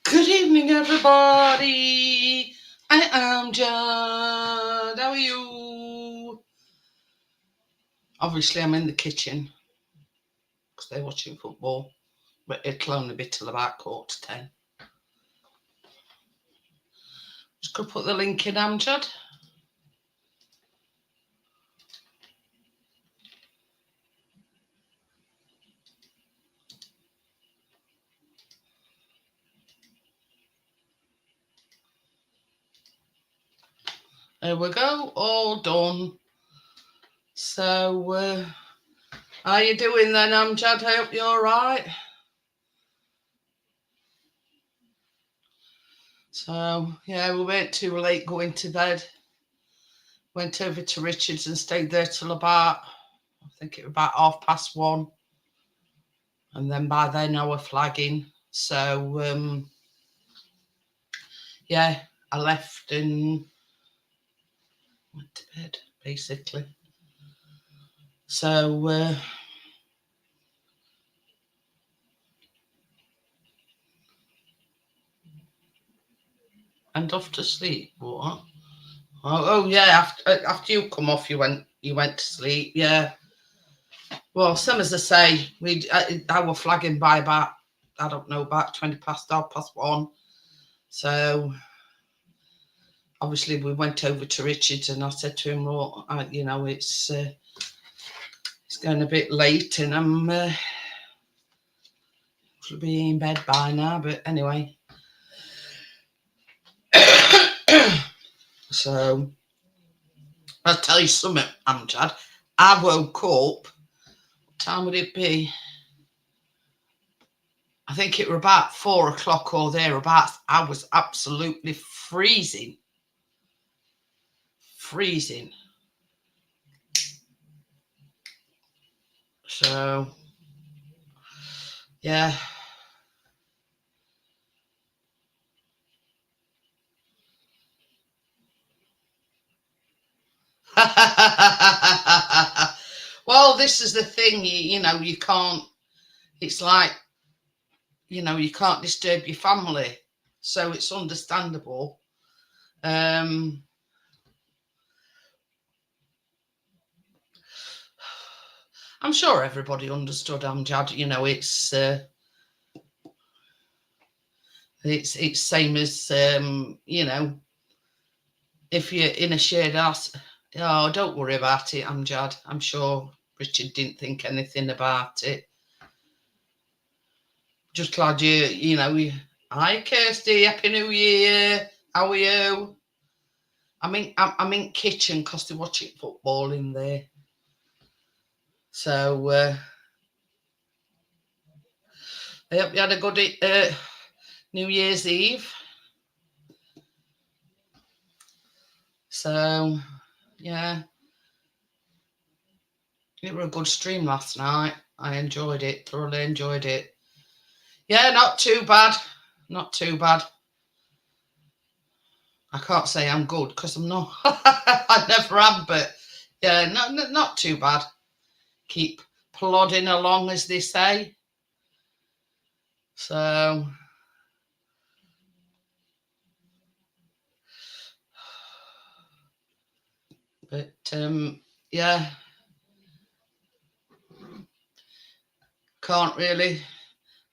Good evening, everybody. I am John. How are you? Obviously, I'm in the kitchen because they're watching football, but it'll only be till about 10:15. Just going to put the link in, Amjad. There we go, all done. So, how you doing then, Amjad? I hope you're all right. So, yeah, we weren't too late going to bed. Went over to Richard's and stayed there till about, I think it was about 1:30. And then by then I was flagging. So, yeah, I left and went to bed, basically. So, and off to sleep. What? Oh yeah. After you come off, you went to sleep. Yeah. Well, same as I say, I was flagging by about, I don't know, about 20 past, 1:30. So obviously we went over to Richard's and I said to him, well, it's going a bit late and I'm should be in bed by now. But anyway, so I'll tell you something, Amjad. I woke up. What time would it be? I think it were about 4 o'clock or thereabouts. I was absolutely freezing. Freezing. So, yeah. Well, this is the thing, you can't, it's like, you can't disturb your family. So it's understandable. Um, I'm sure everybody understood Amjad. It's same as if you're in a shared house. Oh, don't worry about it, Amjad. I'm sure Richard didn't think anything about it. Just glad Hi, Kirsty. Happy New Year. How are you? I'm in kitchen because they're watching football in there. So I hope you had a good New Year's Eve. So yeah, it was a good stream last night. I enjoyed it, thoroughly enjoyed it. Yeah, not too bad. Not too bad. I can't say I'm good because I'm not. I never am, but yeah, not too bad. Keep plodding along, as they say. So, but yeah, can't really.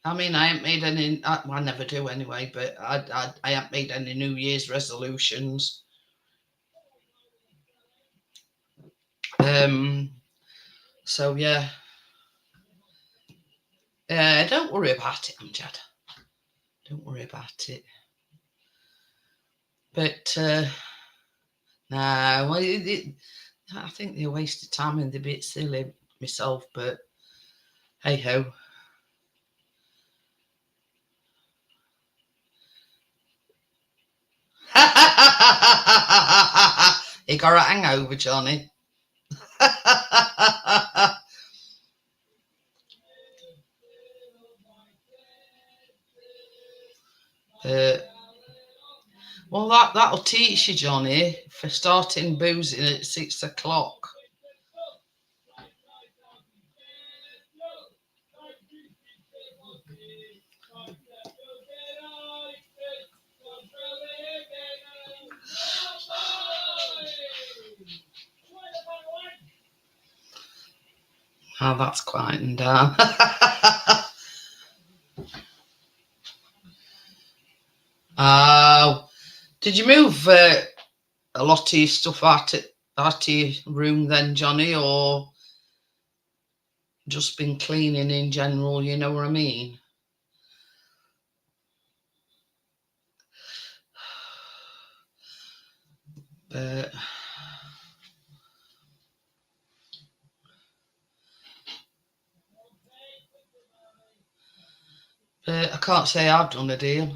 I mean, I haven't made any. I never do anyway, but I haven't made any New Year's resolutions. Um. So yeah. Don't worry about it, Amjad. Don't worry about it. But no, well, I think they're a waste of time and they're a bit silly myself. But hey ho. You got a hangover, Johnny. uh, well, that'll teach you, Johnny, for starting boozing at 6 o'clock. Oh, that's quieting down. Oh, did you move a lot of your stuff out of your room then, Johnny, or just been cleaning in general? You know what I mean? But I can't say I've done a deal.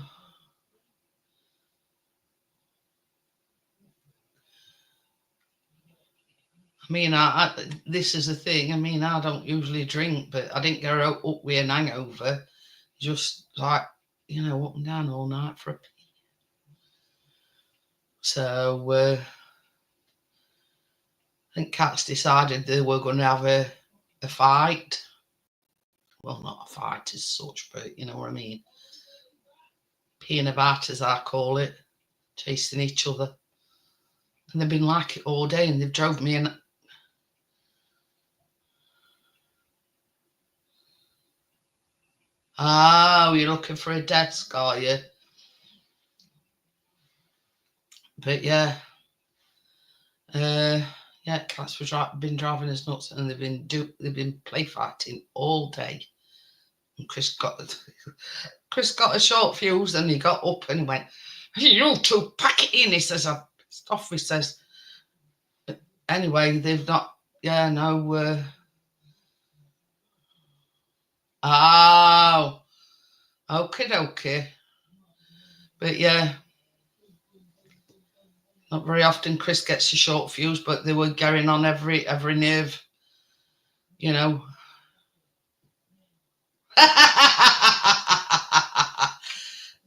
I mean, this is the thing. I mean, I don't usually drink, but I didn't get up with an hangover. Just like, up and down all night for a pee. So I think Cats decided they were going to have a fight. Well, not a fight as such, but you know what I mean. Peeing about, as I call it, chasing each other. And they've been like it all day, and they've drove me in. Oh, you're looking for a desk, are you? But yeah. Yeah, Cats been driving us nuts, and they've been play fighting all day. And Chris got a short fuse, and he got up and he went, "You two pack it in." He says, "I stuff." He says. Anyway, they've not. Yeah, no. Oh, okay. But yeah, not very often Chris gets a short fuse, but they were getting on every nerve, you know.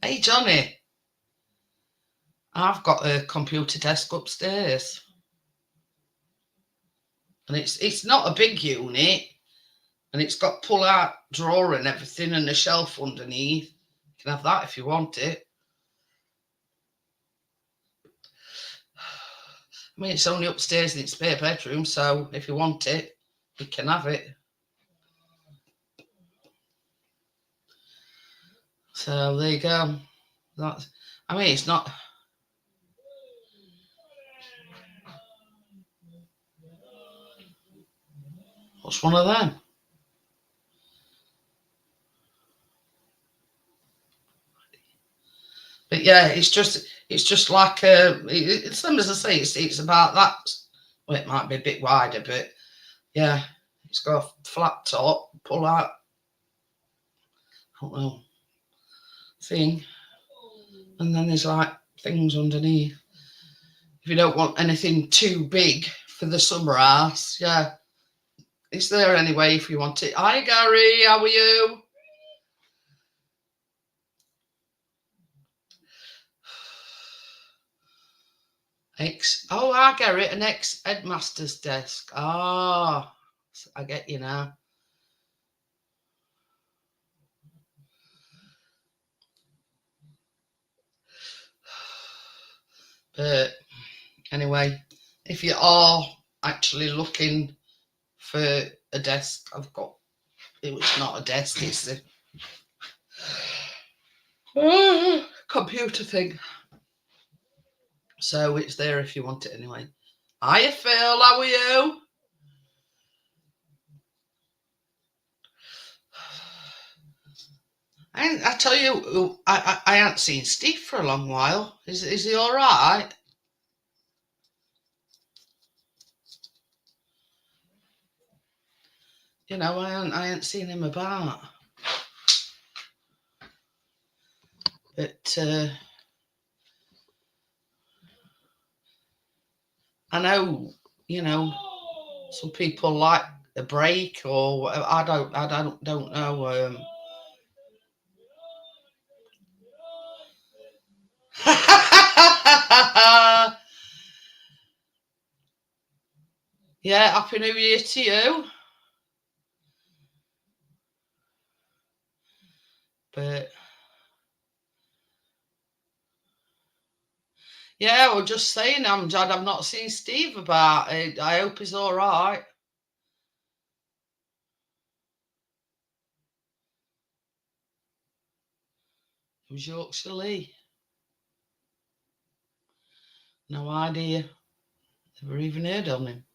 Hey, Johnny, I've got a computer desk upstairs, and it's not a big unit, and it's got pull-out drawer and everything, and a shelf underneath. You can have that if you want it. I mean, it's only upstairs in its spare bedroom, so if you want it, you can have it. So there you go. I mean, it's not. What's one of them? But yeah, it's just like it's same as I say. It's about that. Well, it might be a bit wider, but yeah, it's got a flat top, pull out. I don't know, thing, and then there's like things underneath. If you don't want anything too big for the summer house, yeah, it's there anyway if you want it. Hi Gary, how are you? I get it, an ex-headmaster's desk. Ah, I get you now. But anyway, if you are actually looking for a desk, I've got. It's not a desk, it's a computer thing. So it's there if you want it anyway. Hiya Phil, how are you? I tell you, I haven't seen Steve for a long while. Is he all right? You know, I ain't seen him about. But I know, some people like a break or whatever. I don't know. Yeah, Happy New Year to you. But yeah, we're just saying, Amjad, I've not seen Steve about it. I hope he's all right. Who's Yorkshire Lee? No idea. Never even heard of him.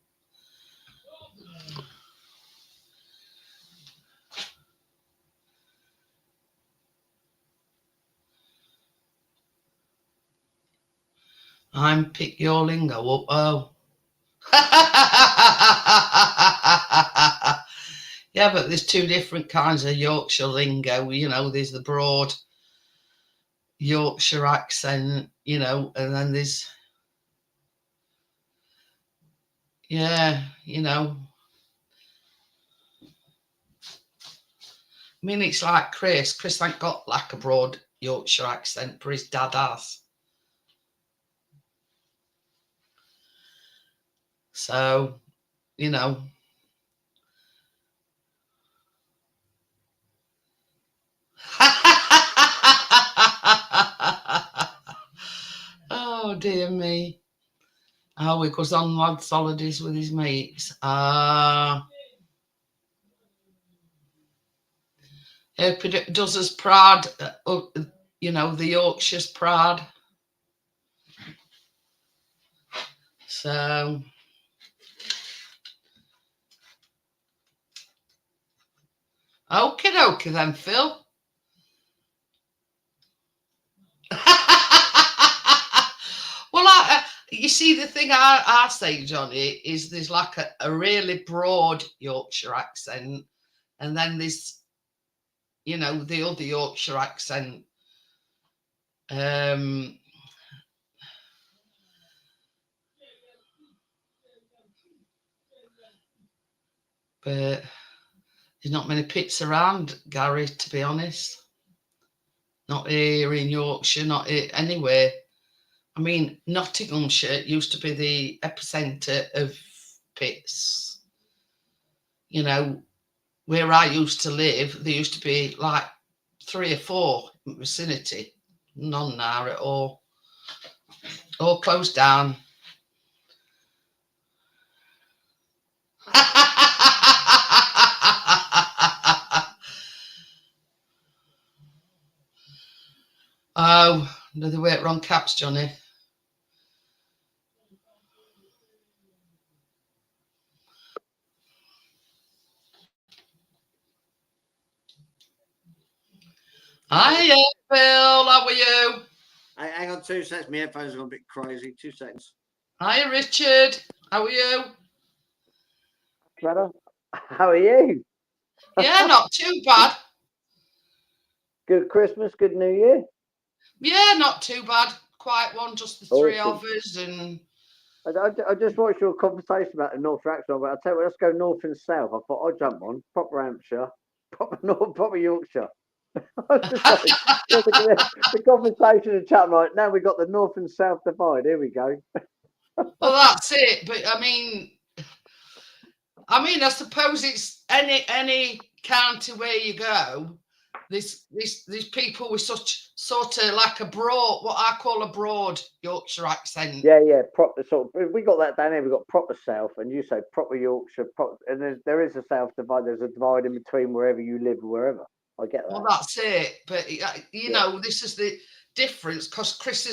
I'm pick your lingo up. Oh. Yeah, but there's two different kinds of Yorkshire lingo. You know, there's the broad Yorkshire accent, you know, and then there's, yeah, you know. I mean, it's like Chris. Chris ain't got like a broad Yorkshire accent, but his dad has. So, you know. Oh, dear me. Oh, he goes on lads' holidays with his mates. Hope he does us proud, you know, the Yorkshire's proud. So, okie dokie then, Phil. Well, you see, the thing I say, Johnny, is there's like a really broad Yorkshire accent, and then there's, you know, the other Yorkshire accent. But there's not many pits around, Gary, to be honest. Not here in Yorkshire, not here, anywhere. I mean, Nottinghamshire used to be the epicentre of pits. You know, where I used to live, there used to be like 3 or 4 in the vicinity. None now at all. All closed down. Oh, no, they weren't wrong caps, Johnny. Hiya, Phil. How are you? Hey, hang on 2 seconds. My headphones are gone a bit crazy. 2 seconds. Hiya, Richard. How are you? Clever. How are you? Yeah, not too bad. Good Christmas, good New Year. Yeah, not too bad. Quiet one, just the three of us. And I just watched your conversation about the North accent, but I tell you what, let's go north and south. I thought I'd jump on proper Hampshire, proper North, proper Yorkshire. I was just like, the conversation and chat right now. We got the north and south divide. Here we go. well, that's it. But I mean, I suppose it's any county where you go. These people with such sort of like a broad, what I call a broad Yorkshire accent. Yeah, proper sort of. We got that down here. We got proper south, and you say proper Yorkshire, and there is a south divide. There's a divide in between wherever you live, wherever. I get that. Well, that's it. But you know, this is the difference because Chris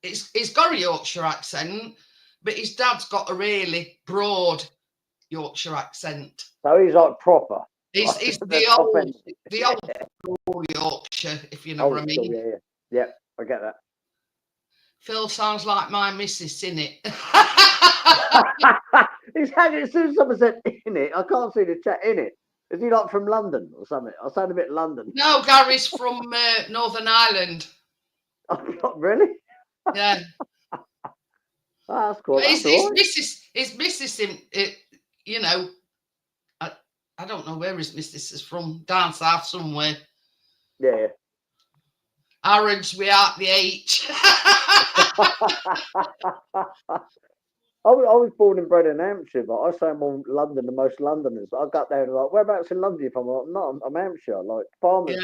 is, he's got a Yorkshire accent, but his dad's got a really broad Yorkshire accent. So he's like proper. He's the old Yorkshire, if you know what I mean. School, yeah, I get that. Phil sounds like my missus in it. As soon as someone said in it, I can't see the chat in it. Is he like from London or something? I sound a bit London. No, Gary's from Northern Ireland. Oh, not really? Yeah. Oh, that's cool. His missus, you know, I don't know where his missus is from, down south somewhere. Yeah. Orange without the H. I was born and bred in Hampshire, but I say I'm on London, the most Londoners. I got there and like, whereabouts in London? If I'm like, no, I'm Hampshire, like farmers.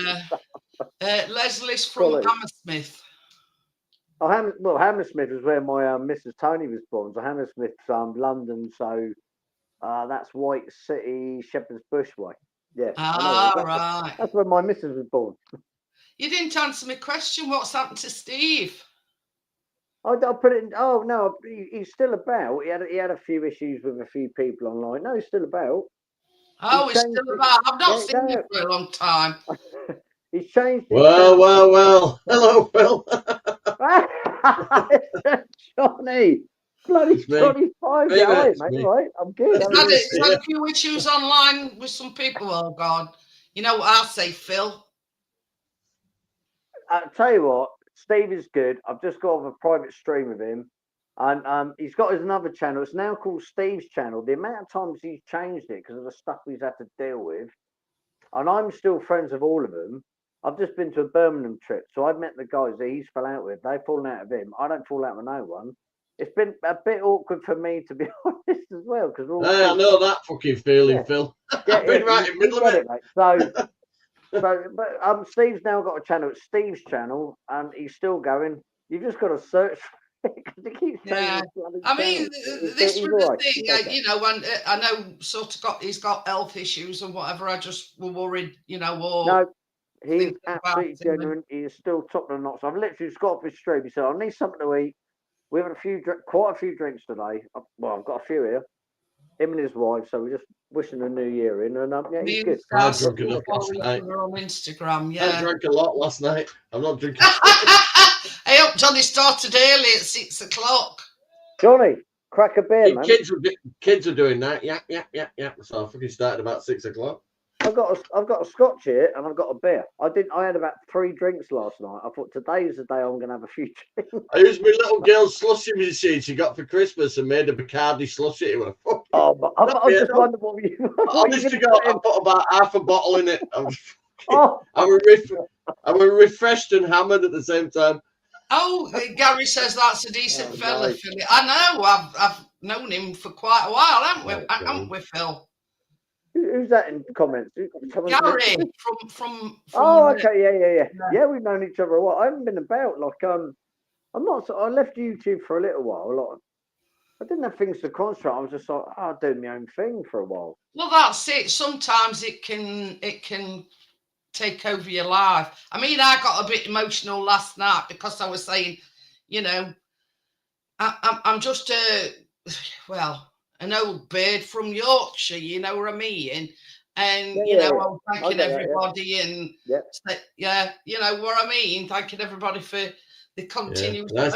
Yeah. Leslie's from Hammersmith. Oh, Hammersmith is where my Mrs. Tony was born. So Hammersmith's London, so that's White City, Shepherd's Bush way. Yeah. Ah, right. That's where my missus was born. You didn't answer my question. What's happened to Steve? I put it in. Oh no, he's still about. He had a few issues with a few people online. No, he's still about. Oh, he's changed still it. about. I've not Yeah, seen him for a long time. He's changed his Well, channel. well, well. Hello, Phil. Johnny, bloody It's me. Johnny Five. Me, Yeah, hi, it's mate. me. All right, I'm good. He's How are you? had a few issues online with some people. Oh God, you know what I say, Phil? I'll tell you what, Steve is good. I've just got off a private stream with him, and he's got his another channel. It's now called Steve's channel. The amount of times he's changed it because of the stuff he's had to deal with, and I'm still friends with all of them. I've just been to a Birmingham trip, so I've met the guys that he's fell out with. They've fallen out of him. I don't fall out with no one. It's been a bit awkward for me, to be honest, as well, because we're all. Hey, I know that fucking feeling, Yeah. Phil. Yeah, I've been right in the middle of it. mate. But Steve's now got a channel. It's Steve's channel, and he's still going. You've just got to search for it because he keeps changing. I mean, this was the thing, Okay. you know, and I know sort of he's got health issues and whatever. I just were worried, you know, or No, he's thinking about absolutely him. genuine. He is still top of the notch. I've literally just got off his stream. He said, "I need something to eat." We've had quite a few drinks today. Well, I've got a few here. Him and his wife. So we're just wishing the new year in, and yeah, he's good. I drunk enough last night. On Instagram, I yeah. drank a lot last night. I'm not drinking. I hope Johnny started early at 6 o'clock. Johnny, crack a beer, man. Kids are doing that. Yeah. So I fucking started about 6 o'clock. I've got a scotch here and I've got a beer. I had about 3 drinks last night. I thought today's the day I'm going to have a few drinks. I used my little girl's slushy machine she got for Christmas and made a Bacardi slushy. It was fucking. Oh, but I just wondered what you. Honest to God, I put about half a bottle in it. I was refreshed and hammered at the same time. Oh, Gary says that's a decent fella, nice. Phil. I know. I've known him for quite a while, haven't we, Phil? Who's that in the comments? Gary from. Oh, okay, yeah. We've known each other a while. I haven't been about I'm not. I left YouTube for a little while. I didn't have things to concentrate. I was just like, I'll do my own thing for a while. Well, that's it. Sometimes it can take over your life. I mean, I got a bit emotional last night because I was saying, you know, I'm just an old bird from Yorkshire, you know what I mean? And I'm thanking everybody and you know what I mean? Thanking everybody for the continuous. Yeah.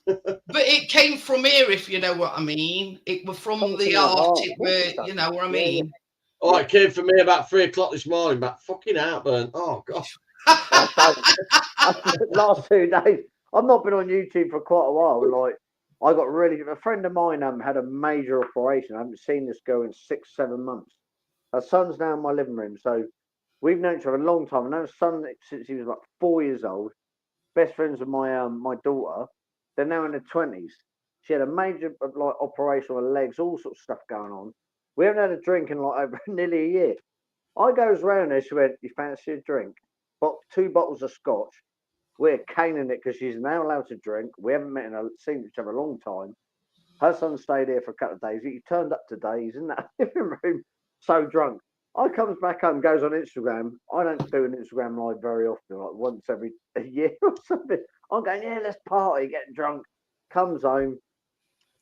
But it came from here, if you know what I mean. It was from the art. You know what I mean. Oh, it came for me about 3 o'clock this morning, but fucking heartburn. Oh, gosh. Last 2 days. I've not been on YouTube for quite a while. I got a friend of mine had a major operation. I haven't seen this girl in 6-7 months. Her son's now in my living room. So we've known each other a long time. I've known her son since he was like 4 years old. Best friends with my daughter. They're now in their 20s. She had a major operation on her legs, all sorts of stuff going on. We haven't had a drink in over nearly a year. I goes round there. She went, "You fancy a drink?" Bought 2 bottles of scotch. We're caning it because she's now allowed to drink. We haven't seen each other a long time. Her son stayed here for a couple of days. He turned up today. He's in that living room, so drunk. I comes back home, goes on Instagram. I don't do an Instagram live very often, like once every a year or something. I'm going, yeah, let's party, getting drunk. Comes home.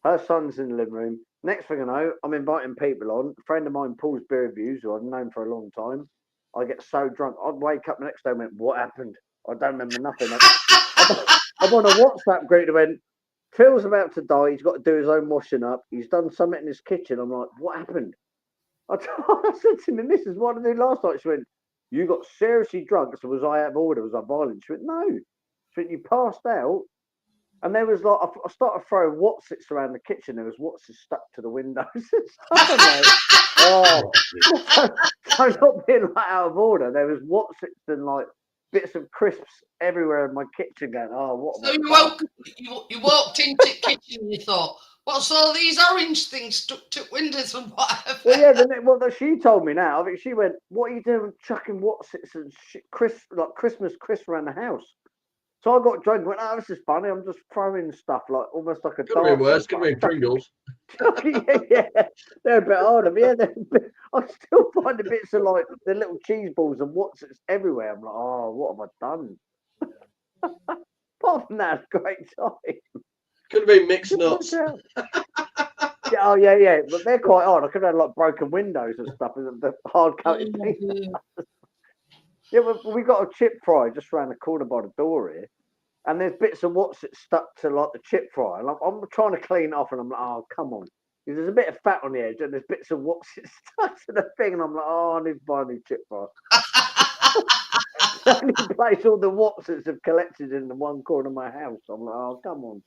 Her son's in the living room. Next thing I know, I'm inviting people on. A friend of mine, Paul's Beer Reviews, who I've known for a long time. I get so drunk. I'd wake up the next day and went, what happened? I don't remember nothing. I'm on a WhatsApp group that went, Phil's about to die. He's got to do his own washing up. He's done something in his kitchen. I'm like, what happened? I said to my missus, what did I do last night? She went, you got seriously drunk. So was I out of order? Was I violent? She went, no. She went, you passed out. And there was I started throwing Watsits around the kitchen. There was Watsits stuck to the windows and stuff. I'm not being out of order. There was Watsits and bits of crisps everywhere in my kitchen going, what? So you walked into the kitchen and you thought, what's all these orange things stuck to windows and whatever? Well, yeah, she told me now. I think she went, what are you doing chucking Watsits and Christmas crisps around the house? So I got drunk and went, oh, this is funny. I'm just throwing stuff like almost like a Could have been worse. Could dart. have been Pringles. Yeah, they're a bit harder. But yeah, I still find the bits of like the little cheese balls and what's everywhere. I'm like, oh, what have I done? Apart from that, it's a great time. Could have been mixed nuts. Yeah, oh yeah, but they're quite hard. I could have had like broken windows and stuff, and the hard coated things. Yeah, we got a chip fry just around the corner by the door here, and there's bits of what's it stuck to like the chip fry. And I'm trying to clean it off, and I'm like, oh come on, there's a bit of fat on the edge, and there's bits of what's it stuck to the thing, and I'm like, oh, I need to buy a new chip fry. The only place all the Watsons have collected in the one corner of my house. I'm like, oh come on.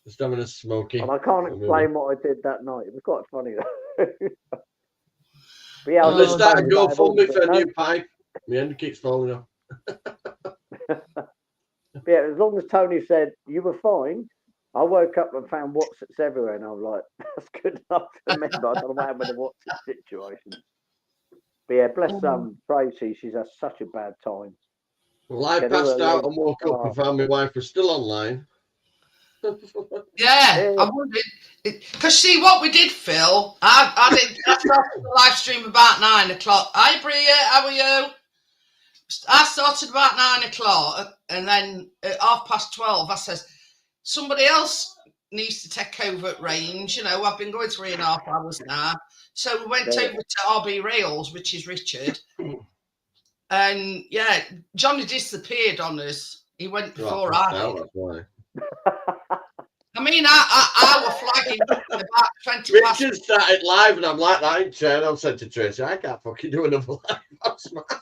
Just having a smoky. And I can't explain what I did that night. It was quite funny though. But yeah, I'm going to start a GoFundMe for a new pipe. My end keeps falling off. Yeah, as long as Tony said you were fine, I woke up and found Watsons everywhere, and I was like, that's good enough for me. But I don't know what happened with the Watsons situation. But yeah, bless Tracy, she's had such a bad time. Well, I passed out and woke up and found my wife was still online. Yeah, I wondered because see what we did, Phil. I started the live stream about 9 o'clock. Hi, Bria, how are you? I started about 9 o'clock, and then at 12:30, I says somebody else needs to take over at range. You know, I've been going 3.5 hours now, so we went over to RB Rails, which is Richard, and yeah, Johnny disappeared on us. He went before I did. That's why. I mean, I was flagging about 20 past. Richard started live, and I'm like that in turn. I said to Tracy, I can't fucking do another live. I'm smashed.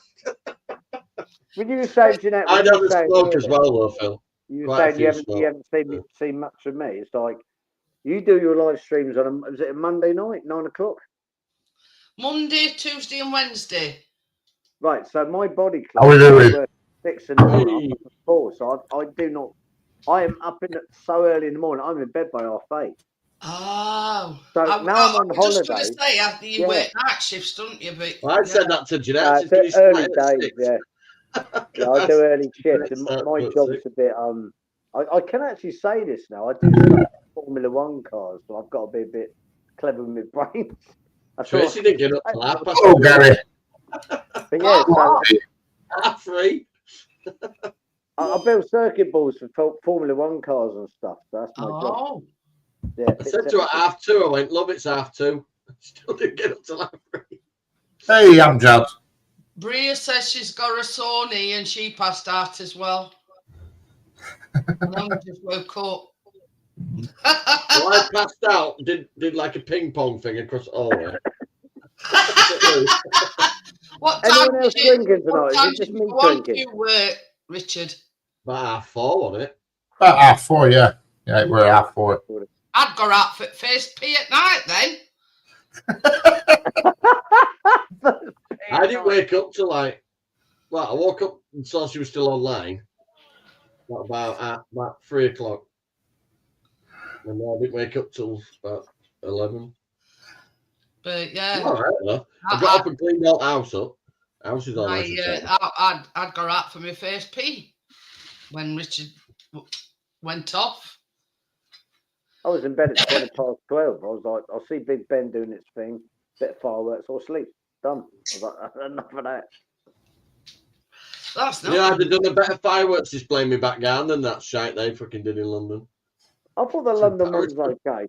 When you were saying, Jeanette, I'd have a smoke as well, though, Phil. You were saying you haven't seen much of me. It's like you do your live streams on is it a Monday night, 9 o'clock? Monday, Tuesday, and Wednesday. Right. So my body clock is 6 in the morning, 4. So I do not. I am up in so early in the morning. I'm in bed by 8:30. Oh, so now I'm on holiday. Just going to say, after you work night shifts, don't you? But well, I said that to Jeanette. It's early days, yeah. Yeah, I do early shifts, and my job's a bit. I can actually say this now. I do Formula One cars, so I've got to be a bit clever with my brains. Tracy didn't get up to that. Oh, Gary. But yeah, so, free. I build circuit boards for Formula One cars and stuff. So that's my job. Yeah, I said to her at 2:30, I went, love, it's 2:30. Still didn't get up till 3. Hey, I'm Jad. Bria says she's got a sore knee and she passed out as well. And I just woke up. Well, I passed out, did like a ping pong thing across all the way. What time anyone else drinking tonight? Is it just me drinking? You, Richard? About 4:30, wasn't it? About 4:30, yeah. Yeah, we're 4:30. I'd go out for first pee at night then. I didn't wake up till I woke up and saw she was still online. About 3 o'clock. And I didn't wake up till about 11. But yeah. All right, though. I got up and cleaned the house up. House is all nice. I'd go out for my first pee when Richard went off. I was in bed at 12. I was like, I'll see Big Ben doing its thing, bit of fireworks, or sleep. Done. I was like, enough of that. That's not. Yeah, they've done a better fireworks display in my back garden than that shite they fucking did in London. I thought the London one was okay.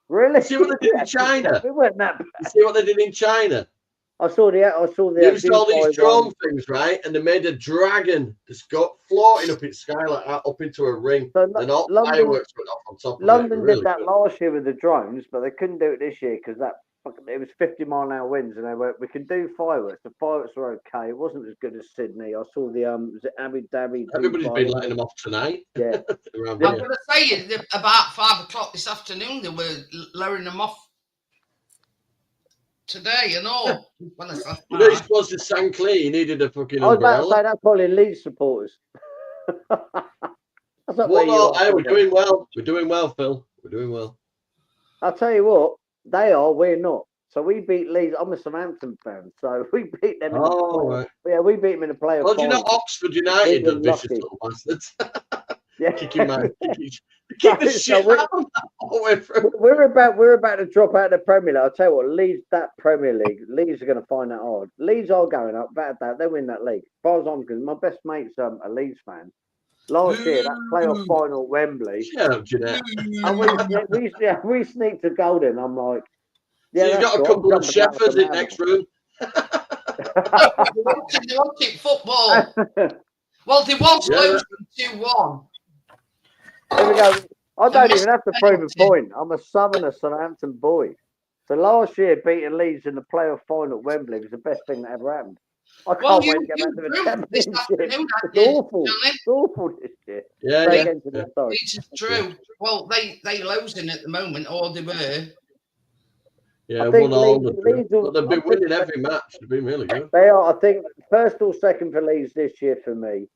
Really? See what they did in China? It weren't that bad. You see what they did in China? I saw the. Used all these drone things, right? And they made a dragon that's got floating up its sky like that, up into a ring. So and all London, fireworks went off on top of London it. Really did that good. last year with the drones, but they couldn't do it this year because it was 50-mile-an-hour winds, and they were, we can do fireworks. The fireworks were okay. It wasn't as good as Sydney. I saw the was it Abu Dhabi? Everybody's been letting them off tonight. Yeah. I'm going to say about 5 o'clock this afternoon they were lowering them off. Today, you know. You're supposed to sang clear. You needed a fucking umbrella. I was about to say that's probably Leeds supporters. That's not where you are. Hey, we're doing well. We're doing well, Phil. We're doing well. I'll tell you what, they are, we're not. So we beat Leeds. I'm a Southampton fan, so we beat them. Right. Yeah, we beat them in the playoff. Well, do you know Oxford United, the vicious little bastards? Yeah. Kicking the shit out of that all the way through. We're about to drop out of the Premier League. I'll tell you what, Leeds, that Premier League, Leeds are going to find that hard. Leeds are going up, without doubt. They win that league. As far as I'm concerned, my best mate's a Leeds fan. Last year, that playoff final at Wembley, Shut up, Jeanette. and we sneaked a goal in. I'm like, So yeah, you've that's got a cool. couple of Shepherds in next room. They wanted football. Well, they was losing 2-1. Here we go. I don't even have to prove a point. I'm a Southerner Southampton boy. So last year, beating Leeds in the playoff final at Wembley was the best thing that ever happened. I can't wait to get back to the championship. It's awful. It's awful this year. Yeah. Leeds is true. Well, they losing at the moment, or they were. Yeah, 1-1. But they've been winning every match. They've been really good. They are, I think, first or second for Leeds this year for me.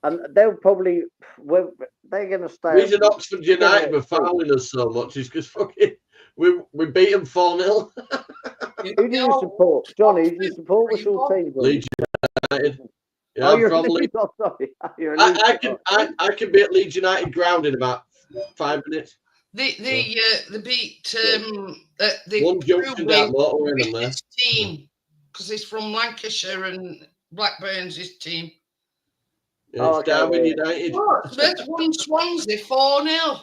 And they'll probably, they're going to stay. The reason Oxford United were fouling us so much is because fucking we beat them 4-0. Who do you support? Johnny, who do you support? What's your team? Leeds United. Yeah, oh, I'm from Leeds. Oh, sorry. I can be at Leeds United ground in about 5 minutes. They beat the one junction down motorway in there. Team because he's from Lancashire and Blackburn's his team. Yeah, it's Darwin United. They've won Swansea 4-0.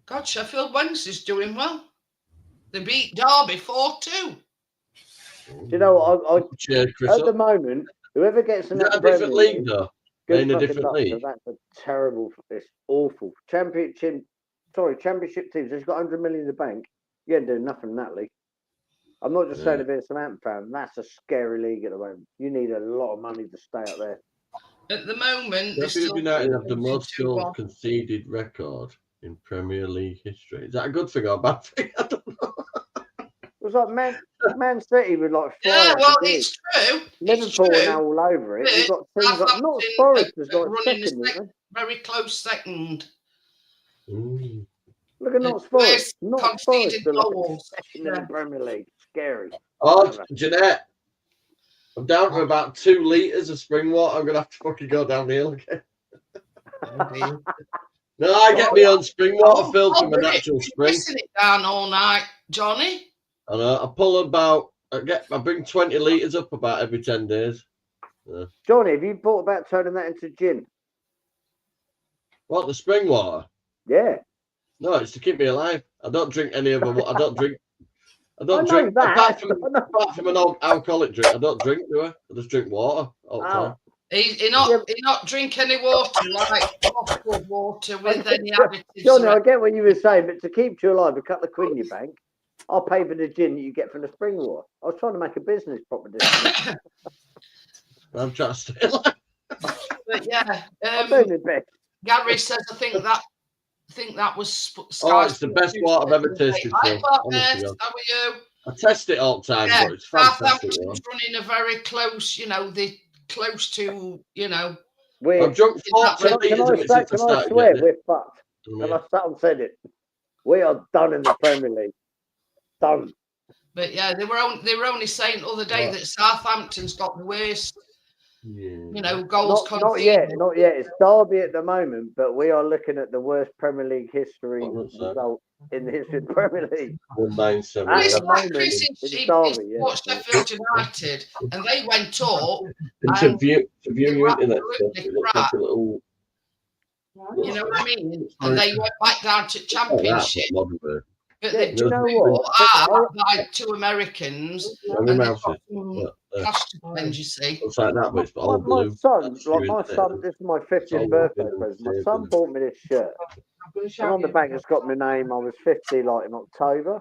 God, Sheffield Wednesday's doing well. They beat Derby 4-2. Do you know what? At the moment, whoever gets in that different league, though. In a different league. So that's a terrible. It's awful. Championship teams. They've got 100 million in the bank. You ain't doing nothing in that league. I'm not just saying if it's an Ant fan. That's a scary league at the moment. You need a lot of money to stay up there. At the moment, Sheffield United have the most goals conceded record in Premier League history. Is that a good thing or a bad thing? I don't know. It was like Man City with like 5. Yeah, well, it's true. Liverpool are now all over it. We've got teams like not Forest has got second. Very close second. Look at Notts Forest. Notts Forest are like second in the Premier League. Scary. Oh, Jeanette, I'm down to about 2 litres of spring water. I'm going to have to fucking go down the hill again. No, I get my own spring water filled from a natural spring. Missing it down all night, Johnny. I know. I pull about. I bring 20 litres up about every 10 days. Yeah. Johnny, have you thought about turning that into gin? What, the spring water? Yeah. No, it's to keep me alive. I don't drink any of them. I don't drink. Apart from an alcoholic drink, I don't drink, do I? I just drink water all the time. He not drink any water, like bottled water with any additives. Johnny, I get what you were saying, but to keep you alive, a couple of quid in your bank, I'll pay for the gin that you get from the spring water. I was trying to make a business proposition. I'm trying to stay alive. But yeah, I'm doing my best. Gary says, I think that was Sky. It's the best water I've ever tasted. Hi, Partners, how are you? I test it all the time, but it's fantastic. Southampton's running a very close, the close to, I've drunk 40 litres of it since I started. Can I swear we're fucked? And I sat and said it. We are done in the Premier League. Done. But yeah, they were only saying the other day that Southampton's got the worst. Goals conceded. Not yet. It's Derby at the moment, but we are looking at the worst Premier League history result in the history of the Premier League. 197. Chris watched Sheffield United, and they went up. To view your internet stuff, you know what I mean? And they went back down to Championship. But they you know what? By 2 Americans. Cash to spend, you see. It's like that, but it's all my son, this is my 50th birthday present. My son bought me this shirt. And on the back, it's got my name. I was 50, in October.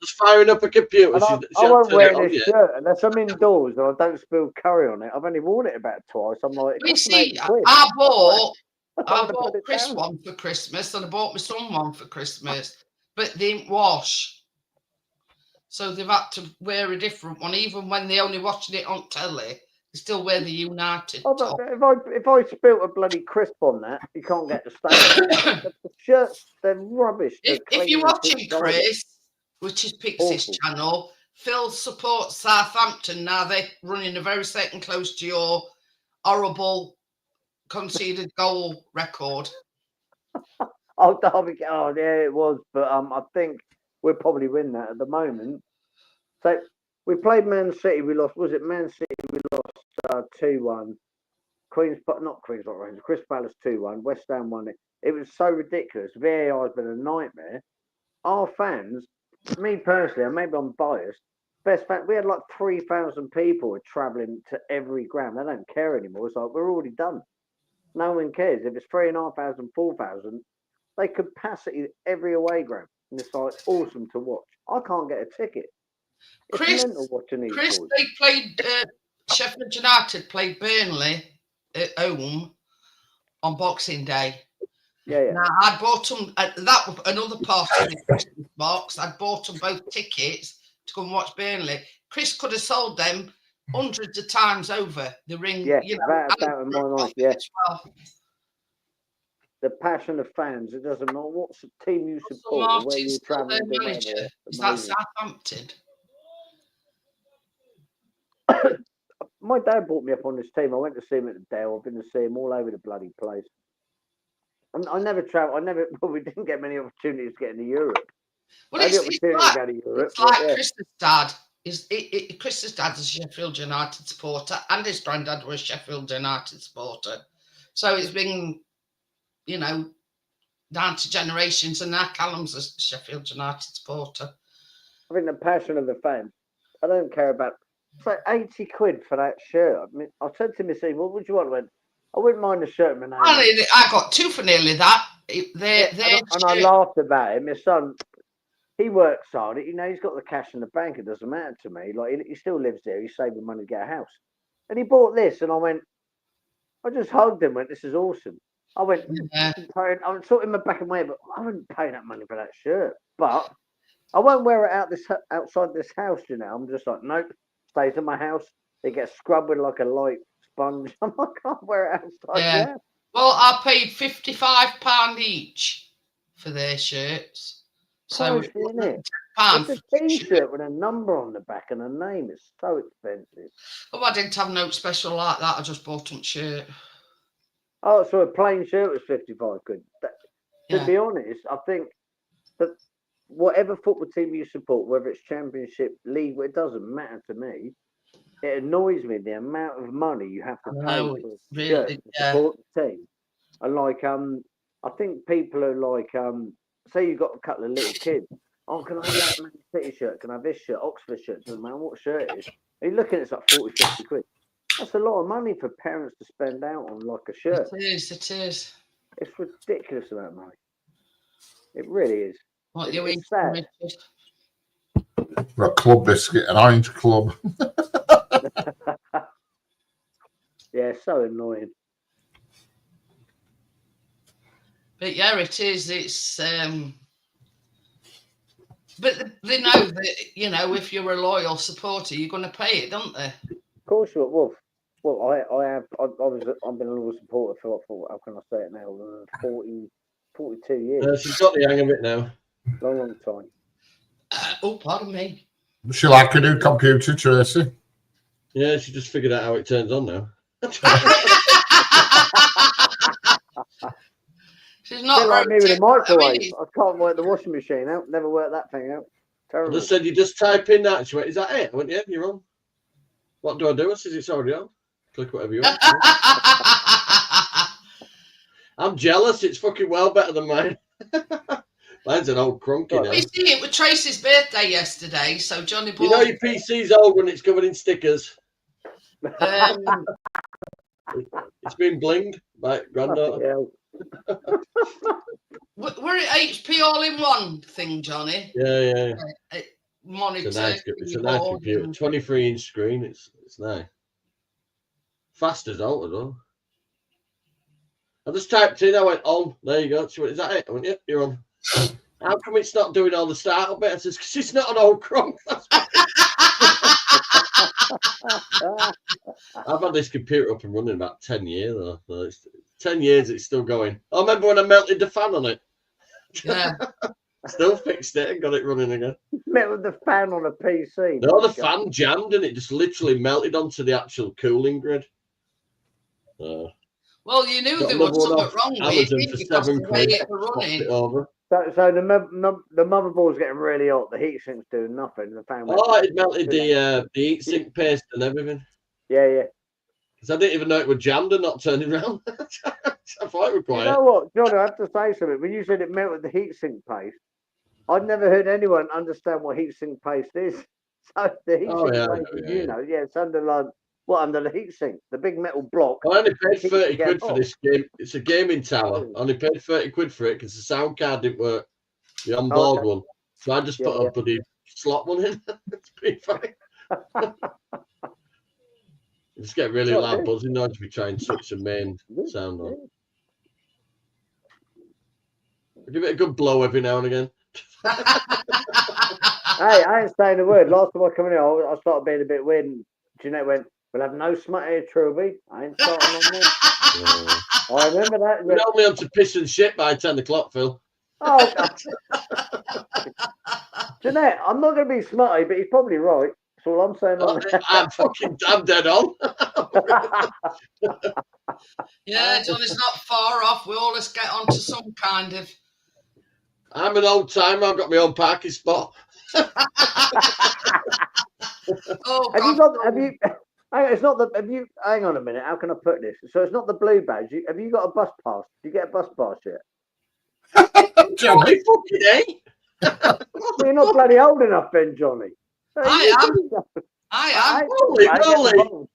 Just firing up a computer. And I won't wear this shirt unless I'm indoors and I don't spill curry on it. I've only worn it about twice. I'm like, you see, I bought Chris one for Christmas, and I bought my son one for Christmas, but they didn't wash. So they've had to wear a different one, even when they only watching it on telly. They still wear the United top. If I spilt a bloody crisp on that, you can't get the stain. The shirts, they're rubbish. If you're watching Chris, which is Pixie's channel, Phil supports Southampton. Now they're running a very second close to your horrible conceded goal record. Oh, Derby. Oh, yeah, it was. But I think we'll probably win that at the moment. So we played Man City. We lost. Was it Man City? We lost 2-1. Not Queens Park Rangers. Crystal Palace 2-1. West Ham won it. It was so ridiculous. VAR has been a nightmare. Our fans, me personally, and maybe I'm biased. Best fan. We had like 3,000 people travelling to every ground. They don't care anymore. It's like we're already done. No one cares if it's 3,500, 4,000. They capacity every away ground, and it's like awesome to watch. I can't get a ticket. It's mental watching these boys. They played Sheffield United played Burnley at home on Boxing Day. Yeah. Now I bought them. That was another part of the Christmas box. I bought them both tickets to go and watch Burnley. Chris could have sold them hundreds of times over. The ring, Yeah, you know, that in my mind. Yeah. Well. The passion of fans. It doesn't matter what team you support or where you're travelling to. Manager. Is that Southampton? My dad brought me up on this team. I went to see him at the Dale. I've been to see him all over the bloody place. I never travelled. We didn't get many opportunities to get into Europe. Well, it's like yeah. Chris's dad. Chris's dad is a Sheffield United supporter, and his granddad was a Sheffield United supporter. So it's been, you know, down to generations, and now Callum's a Sheffield United supporter. I think the passion of the fans. I don't care about. It's like 80 quid for that shirt. I mean, I said to him, "What would you want?" I wouldn't mind the shirt, man. I got two for nearly that. I laughed about it. My son, he works hard. You know, he's got the cash in the bank. It doesn't matter to me. Like he still lives there. He's saving money to get a house, and he bought this. And I just hugged him. Went, "This is awesome." I went, I was sort of in the back of my head, but I wouldn't pay that money for that shirt. But I won't wear it outside this house. You know, I'm just like, nope. Stays in my house. It gets scrubbed with like a light sponge. I can't wear it outside. Yeah. Well, I paid £55 each for their shirts. So it's a T-shirt with a number on the back and a name. It's so expensive. Oh, I didn't have no special like that. I just bought them shirt. Oh, so a plain shirt was 55 quid. To be honest, I think that whatever football team you support, whether it's Championship, League, it doesn't matter to me. It annoys me the amount of money you have to pay for a shirt to support the team. And I think people are like, say you've got a couple of little kids. Oh, can I have that Man City shirt? Can I have this shirt? Oxford shirt? Doesn't matter what shirt it is. And you're looking at it's like 40, 50 quid. That's a lot of money for parents to spend out on like a shirt. It is. It's ridiculous amount of money. It really is. What you it's sad. A club biscuit, an orange club. Yeah, so annoying. But yeah, it is. It's but they know that, you know, if you're a loyal supporter, you're going to pay it, don't they? Of course you will. Well, I've been a loyal supporter for how can I say it now? 42 years. She's got the hang of it now. Long time. Pardon me. She like a new computer, Tracy. Yeah, she just figured out how it turns on now. She's not like me with a microwave. I can't work the washing machine out. Never worked that thing out. Terrible. I just said you just type in that. She went, "Is that it?" I went, "Yeah, you're on." What do I do? I said, "It's already on. Click whatever you want." I'm jealous. It's fucking well better than mine. Mine's an old crunky now. You see, it was Tracy's birthday yesterday, so Johnny bought... You know your PC's old when it's covered in stickers. It's been blinged by granddaughter. We're at HP all-in-one thing, Johnny. Yeah. Monitor. It's a nice computer. 23-inch screen. It's nice. Fast as all as well. I just typed in. I went on. There you go. She went, "Is that it?" I went, "Yep, you're on." How come it's not doing all the startup bit? I says, "Because it's not an old crunk." I've had this computer up and running about 10 years. So it's 10 years, it's still going. I remember when I melted the fan on it. Yeah. Still fixed it and got it running again. Melted the fan on a PC. No, the fan jammed and it just literally melted onto the actual cooling grid. Well, Well, you knew Got there another was one something off wrong with Amazon it for because £7. the way it was Swapped running. it over. So the motherboard's getting really hot. The heat sink's doing nothing. The fan. Oh, it melted the heatsink paste and everything. Yeah. Because I didn't even know it was jammed and not turning around. I thought it was You quiet. know what, John? I have to say something. When you said it melted the heat sink paste, I'd never heard anyone understand what heat sink paste is. So the heat Oh, sink yeah, paste, yeah. it's under like under the heat sink, the big metal block. I only paid 30 get quid for hot. this game. It's a gaming tower. I only paid 30 quid for it because the sound card didn't work. The onboard one. So I just put a bloody slot one in. It's pretty fine. It's getting really loud buzzing noise if we try and switch the main sound on. I'll give it a good blow every now and again. Hey, I ain't saying a word. Last time I come in here, I started being a bit weird. And Jeanette went, "We'll have no smut here, Trilby." I ain't starting on that. I remember that. We're only on to piss and shit by 10 o'clock, Phil. Oh, God. Jeanette, I'm not going to be smutty, but he's probably right. That's all I'm saying on that. I'm dead on. Yeah, Johnny's not far off. We always get onto some kind of. I'm an old timer. I've got my own parking spot. Oh, it's not the. Hang on a minute. How can I put this? So it's not the blue badge. Have you got a bus pass? Do you get a bus pass yet? Johnny, fucking A. Well, you're not bloody old enough, then, Johnny. I am. Holy moly.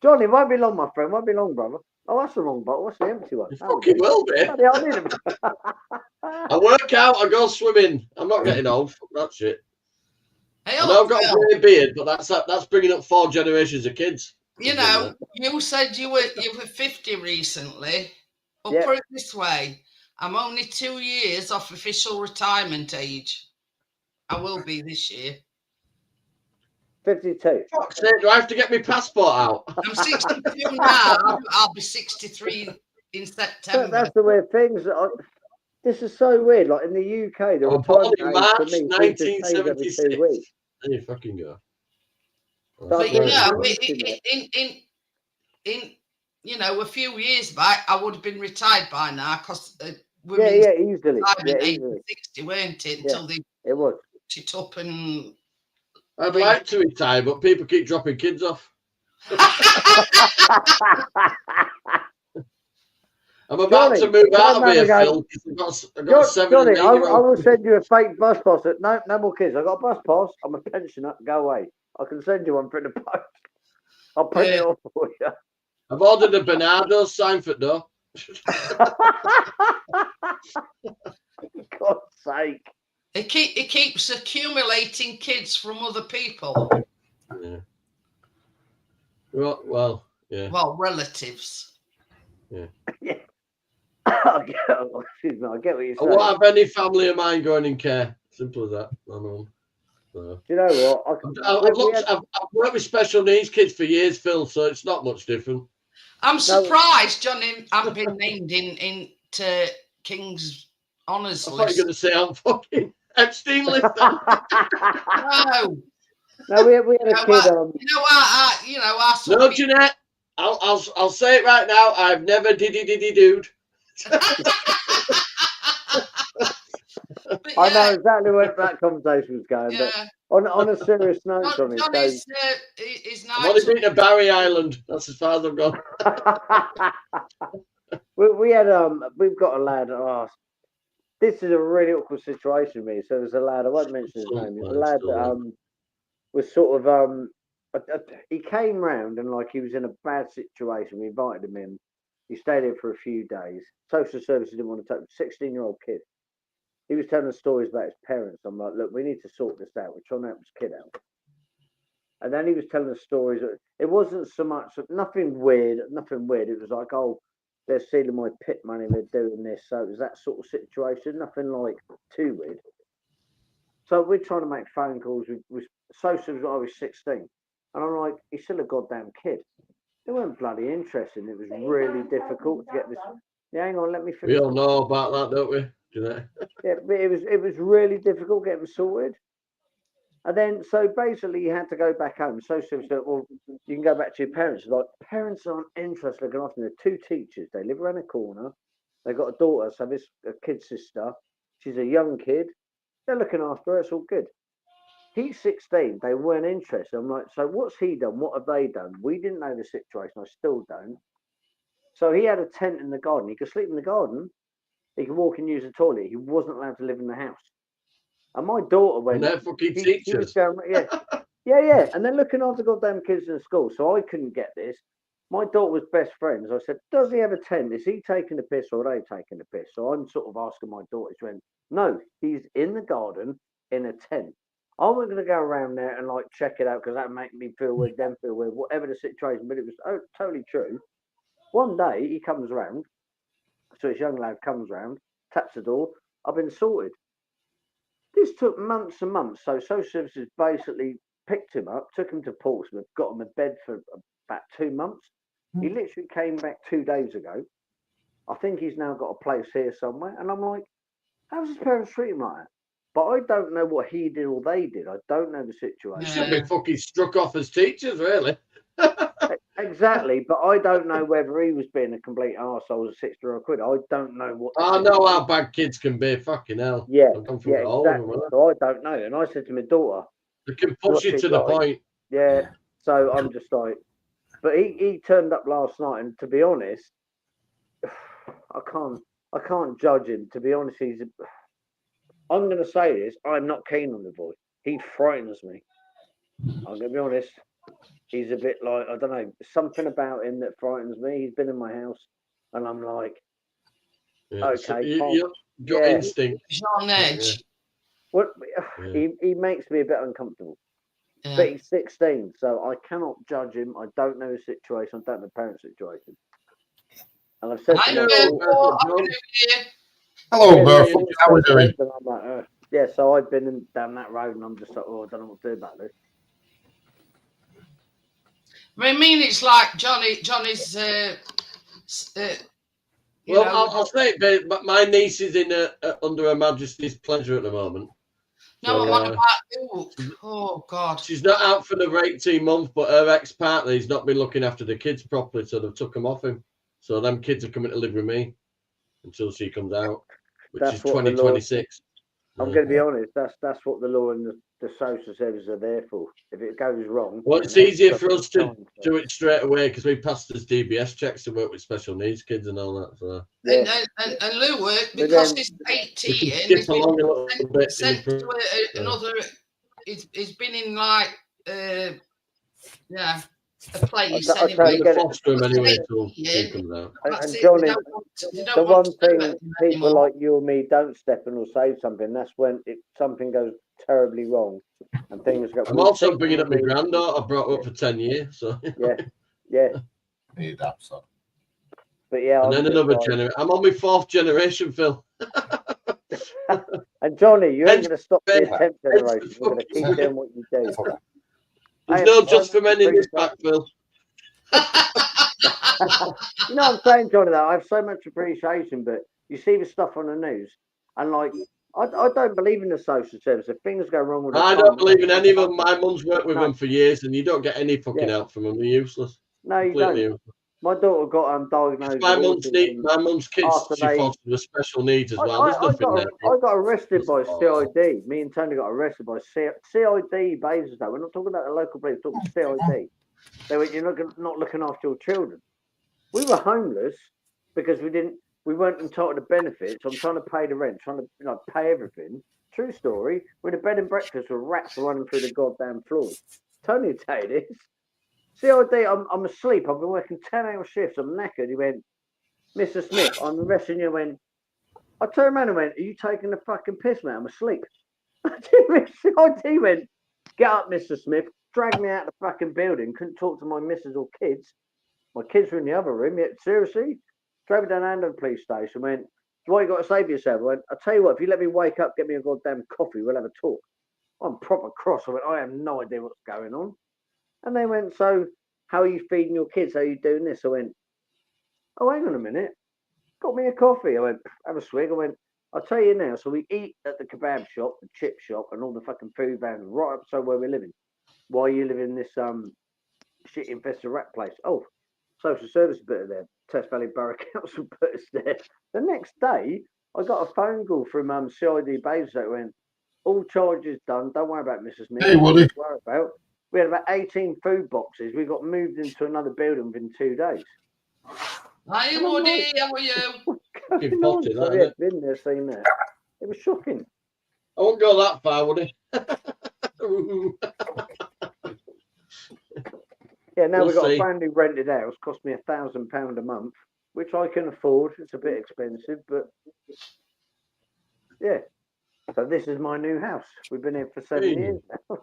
Johnny, won't be long, my friend. Won't be long, brother. Oh, that's the wrong bottle. What's the empty one? You fucking will be. Bloody hell, I need him. I work out, I go swimming. I'm not getting old. Fuck that shit. Hey, I know I've got a grey beard, but that's bringing up 4 generations of kids. You know, you said you were 50 recently. Well, put it this way. I'm only 2 years off official retirement age. I will be this year. 52. Fuck's sake, do I have to get my passport out? I'm 62 now. I'll be 63 in September. That's the weird things. This is so weird. Like in the UK, the retirement age March for me 1976. every 2 weeks. There you fucking go. But you know, in a few years back, I would have been retired by now because easily. Age 60, weren't it? Until they it was it up and. I'd like to retire, but people keep dropping kids off. I'm about to move out of here, Phil. I've got 7 Johnny, I will send you a fake bus pass. No more kids. I got a bus pass. I'm a pensioner. Go away. I can send you one for the post. I'll print it off for you. I've ordered a Bernardo sign for it, though. God's sake. It keeps accumulating kids from other people. Yeah. Well, yeah. Well, relatives. Yeah. Excuse me, I get what you're saying. I won't have any family of mine going in care. Simple as that. I know. So. Do you know what? I've worked with special needs kids for years, Phil, so it's not much different. I'm surprised, Johnny, I've been named into King's Honours list. I thought you were going to say I'm fucking Epstein list. No, we had a kid. No, Jeanette. I'll say it right now. I've never diddy-diddy-dooed. I know exactly where that conversation was going, but on a serious note, Johnny. I've only been to Barry Island. That's as far as I've gone. We've got a lad. This is a really awkward situation, me. So there's a lad. I won't mention his name. There's a lad that was sort of he came round and like he was in a bad situation. We invited him in. He stayed here for a few days. Social services didn't want to take him. 16-year-old kid. He was telling us stories about his parents. I'm like, look, we need to sort this out. We're trying to help this kid out. And then he was telling us stories. It wasn't so much, nothing weird. It was like, oh, they're stealing my pit money. They're doing this. So it was that sort of situation. Nothing like too weird. So we're trying to make phone calls. Social was when I was 16. And I'm like, he's still a goddamn kid. They weren't bloody interested. It was really difficult to get this. Yeah, hang on, let me finish. We all know about that, don't we? Yeah, but it was really difficult getting sorted. And then, so basically, he had to go back home. So said, well, you can go back to your parents. Like, parents aren't interested looking after them. They're two teachers. They live around the corner. They've got a daughter, so this a kid sister. She's a young kid. They're looking after her. It's all good. He's 16. They weren't interested. I'm like, so what's he done? What have they done? We didn't know the situation. I still don't. So he had a tent in the garden. He could sleep in the garden. He could walk and use the toilet. He wasn't allowed to live in the house. And my daughter went. And they're fucking She was teachers. going, yeah. And they're looking after goddamn kids in school. So I couldn't get this. My daughter was best friends. I said, does he have a tent? Is he taking the piss or are they taking the piss? So I'm sort of asking my daughter. She went, no, he's in the garden in a tent. I wasn't going to go around there and like check it out because that make me feel weird, them feel weird, whatever the situation. But it was totally true. One day he comes around. So this young lad comes round, taps the door. I've been sorted. This took months and months. So social services basically picked him up, took him to Portsmouth, got him a bed for about 2 months. He literally came back 2 days ago. I think he's now got a place here somewhere. And I'm like, how's his parents treat him like that? But I don't know what he did or they did. I don't know the situation. Should be fucking struck off as teachers, really. Exactly, but I don't know whether he was being a complete arsehole as a £60 I don't know what. I know how bad kids can be. Fucking hell. Yeah, I've gone through yeah, it all of them, exactly. So I don't know. And I said to my daughter, they can push you "What's to it the like?" point. Yeah. So I'm just like, but he turned up last night, and to be honest, I can't judge him. To be honest, I'm going to say this. I'm not keen on the boy. He frightens me. I'm going to be honest. He's a bit like, I don't know, something about him that frightens me. He's been in my house, and I'm like, Yeah. So okay, you got yeah. instinct. He's on edge. What Yeah. he makes me a bit uncomfortable. Yeah. But he's 16, so I cannot judge him. I don't know his situation. I don't know the parent situation. And I've said to Hi, my Bill. daughter, Happy New Year. Hello, yeah, Murphy. yeah, How are we doing? and I'm like, yeah, so I've been down that road, and I'm just like, oh, I don't know what to do about this. I mean, it's like Johnny's. Well, I'll say it, but my niece is in under Her Majesty's pleasure at the moment. No, So, I'm on about. Oh God. she's not out for another 18 months, but her ex-partner, he's not been looking after the kids properly, so they've took him off him. So them kids are coming to live with me until she comes out, which That's is what the law. 2026. I'm going to be honest. That's what the law and the social services are there for. If it goes wrong, Well, it's and easier for us to time, so- do it straight away because we passed as DBS checks to work with special needs kids and all that. So Yeah. And Lou, But because then- he's we 18, can he's skip along a been little bit. In sent the to another. He's been in like, a place I anyway. totally in get the it. foster room anyway until Yeah. she comes out. And That's it. Johnny, They don't the want one to do thing it people anymore. like you and me don't step in or say something. That's when something goes terribly wrong, and things go. I'm also bringing up my granddaughter. I brought her up for 10 years. So Yeah. Need that, son. But yeah, and then another generation. I'm on my 4th generation, Phil. And Johnny, you ain't Hence- going to stop the hence attempt the generation. You're going to keep fucking- doing what you do. There's I no have so just for much men in this appreciation- pack, Phil. You know what I'm saying, Johnny? Though I have so much appreciation, but you see the stuff on the news, and like I don't believe in the social service. If things go wrong with the I phone, don't believe in any of them. My mum's worked with No. them for years, and you don't get any fucking Yeah. help from them. They're useless. No, you Completely don't. useless. My daughter got diagnosed. My with autism my mum's kids, after she they- fosters with special needs as well. There's nothing there. I got arrested by Oh. CID. Me and Tony got arrested by CID basis. Though we're not talking about the local police. We're talking CID. They went, you're not looking after your children. We were homeless because we weren't entitled to benefits. I'm trying to pay the rent, trying to pay everything. True story. We're in a bed and breakfast with rats running through the goddamn floors. Tony will tell you this. CID, I'm asleep. I've been working 10-hour shifts. I'm knackered. He went, Mr. Smith, I'm arresting you. I went, I turned around and went, are you taking the fucking piss, man? I'm asleep. CID went, get up, Mr. Smith. Dragged me out of the fucking building. Couldn't talk to my missus or kids. My kids were in the other room. Yet, seriously? Drove me down Andon police station. Went, what you got to say for yourself? I went, I'll tell you what, if you let me wake up, get me a goddamn coffee, we'll have a talk. I'm proper cross. I went, I have no idea what's going on. And they went, so how are you feeding your kids? How are you doing this? I went, oh, hang on a minute. Got me a coffee. I went, have a swig. I went, I'll tell you now. So we eat at the kebab shop, the chip shop, and all the fucking food vans right up so where we're living. Why you live in this shit infested rat place? Oh, social service bit of there. Test Valley Borough Council put us there. The next day, I got a phone call from CID Babes that went, all charges done. Don't worry about Mrs. Smith. Hey, Woody. Don't worry about. We had about 18 food boxes. We got moved into another building within 2 days. Hi, And I'm Woody. like, How are you? Going on? Potty, So, that, yeah, isn't it? been there, seen that. It was shocking. I won't go that far, would he? Yeah, now We'll we've got see. a brand new rented house. Cost me £1,000 a month, which I can afford. It's a bit expensive, but yeah. So this is my new house. We've been here for 7 Hey. years now.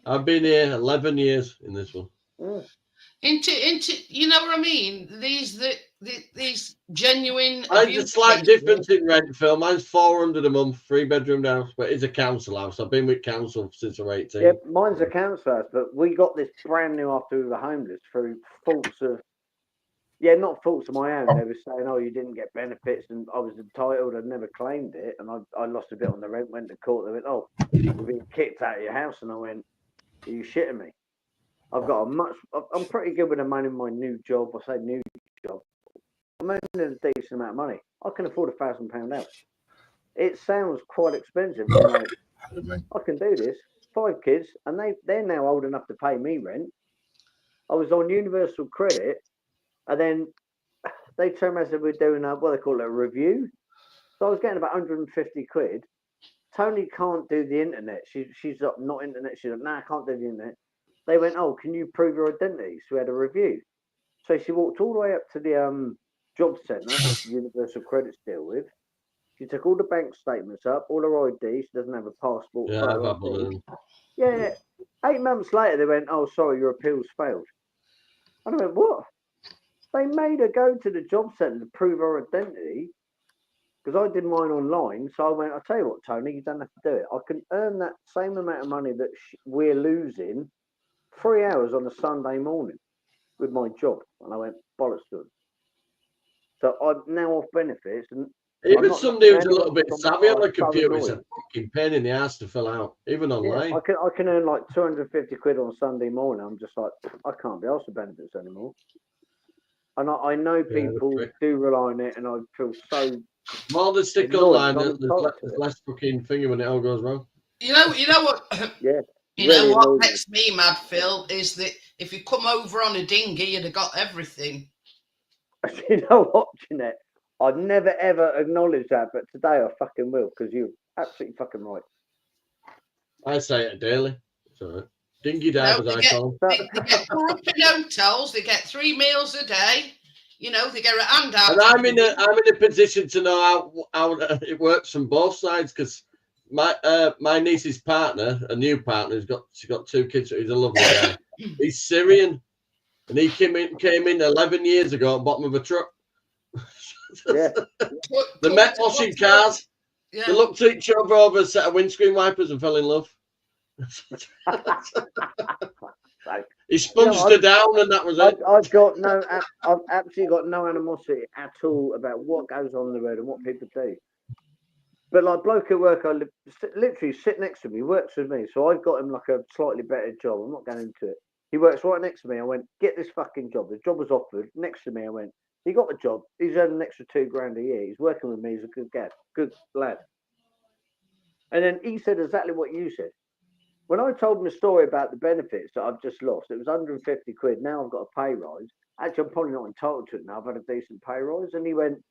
I've been here 11 years in this one. Into, you know what I mean? These genuine. Mine's a slight difference in rent, Phil. Mine's 400 a month, 3-bedroom house, but it's a council house. I've been with council since I'm 18. Yeah, mine's a council house, but we got this brand new after we were homeless through faults of, not faults of my own. They were saying, oh, you didn't get benefits, and I was entitled. I'd never claimed it, and I lost a bit on the rent, went to court. They went, oh, you've been kicked out of your house, and I went, are you shitting me? I'm pretty good with the money in my new job. I say new job. I'm earning a decent amount of money. I can afford £1,000 house. It sounds quite expensive. But I'm like, I can do this. 5 kids, and they're now old enough to pay me rent. I was on universal credit, and then they turned around and said we're doing what they call a review. So I was getting about 150 quid. Tony can't do the internet. She's not internet. She's like, nah, I can't do the internet. They went, oh, can you prove your identity? So we had a review. So she walked all the way up to the job centre, which Universal Credit's deal with. She took all the bank statements up, all her ID. She doesn't have a passport. Yeah, I've had one of them. Yeah. 8 months later, they went, oh, sorry, your appeal's failed. And I went, what? They made her go to the job centre to prove her identity because I did mine online. So I went, I'll tell you what, Tony, you don't have to do it. I can earn that same amount of money that we're losing 3 hours on a Sunday morning with my job. And I went, bollocks to them. So I'm now off benefits. And even somebody who's a little bit savvy on the computer is a fucking pain in the ass to fill out, even online. Yeah, I can earn like 250 quid on Sunday morning. I'm just like, I can't be asked for benefits anymore. And I know people do rely on it, and I feel so. More than stick online, there's less fucking finger when it all goes wrong. You know what? Yeah. You know what makes me mad, Phil, is that if you come over on a dinghy, you'd have got everything. You know what, Jeanette? I'd never ever acknowledge that, but today I fucking will, because you're absolutely fucking right. I say it daily. It's all right. Dinghy dive, as I call them. They get put up in hotels. They get 3 meals a day. You know, they get a handout. And I'm in a position to know how it works from both sides, because my niece's partner, a new partner, she's got 2 kids. He's a lovely guy. He's Syrian, and he came in 11 years ago at the bottom of a truck. Yeah. They met washing cars. Yeah. They looked at each other over a set of windscreen wipers and fell in love. He sponged her down, and that was it. I've absolutely got no animosity at all about what goes on the road and what people do. But like bloke at work, I literally sit next to me, works with me, so I've got him like a slightly better job. I'm not going into it. He works right next to me. I went, get this fucking job. The job was offered next to me. I went, he got the job. He's earning an extra £2,000 a year. He's working with me. He's a good lad. And then he said exactly what you said. When I told him the story about the benefits that I've just lost, it was 150 quid. Now I've got a pay rise. Actually, I'm probably not entitled to it now. I've had a decent pay rise. And he went,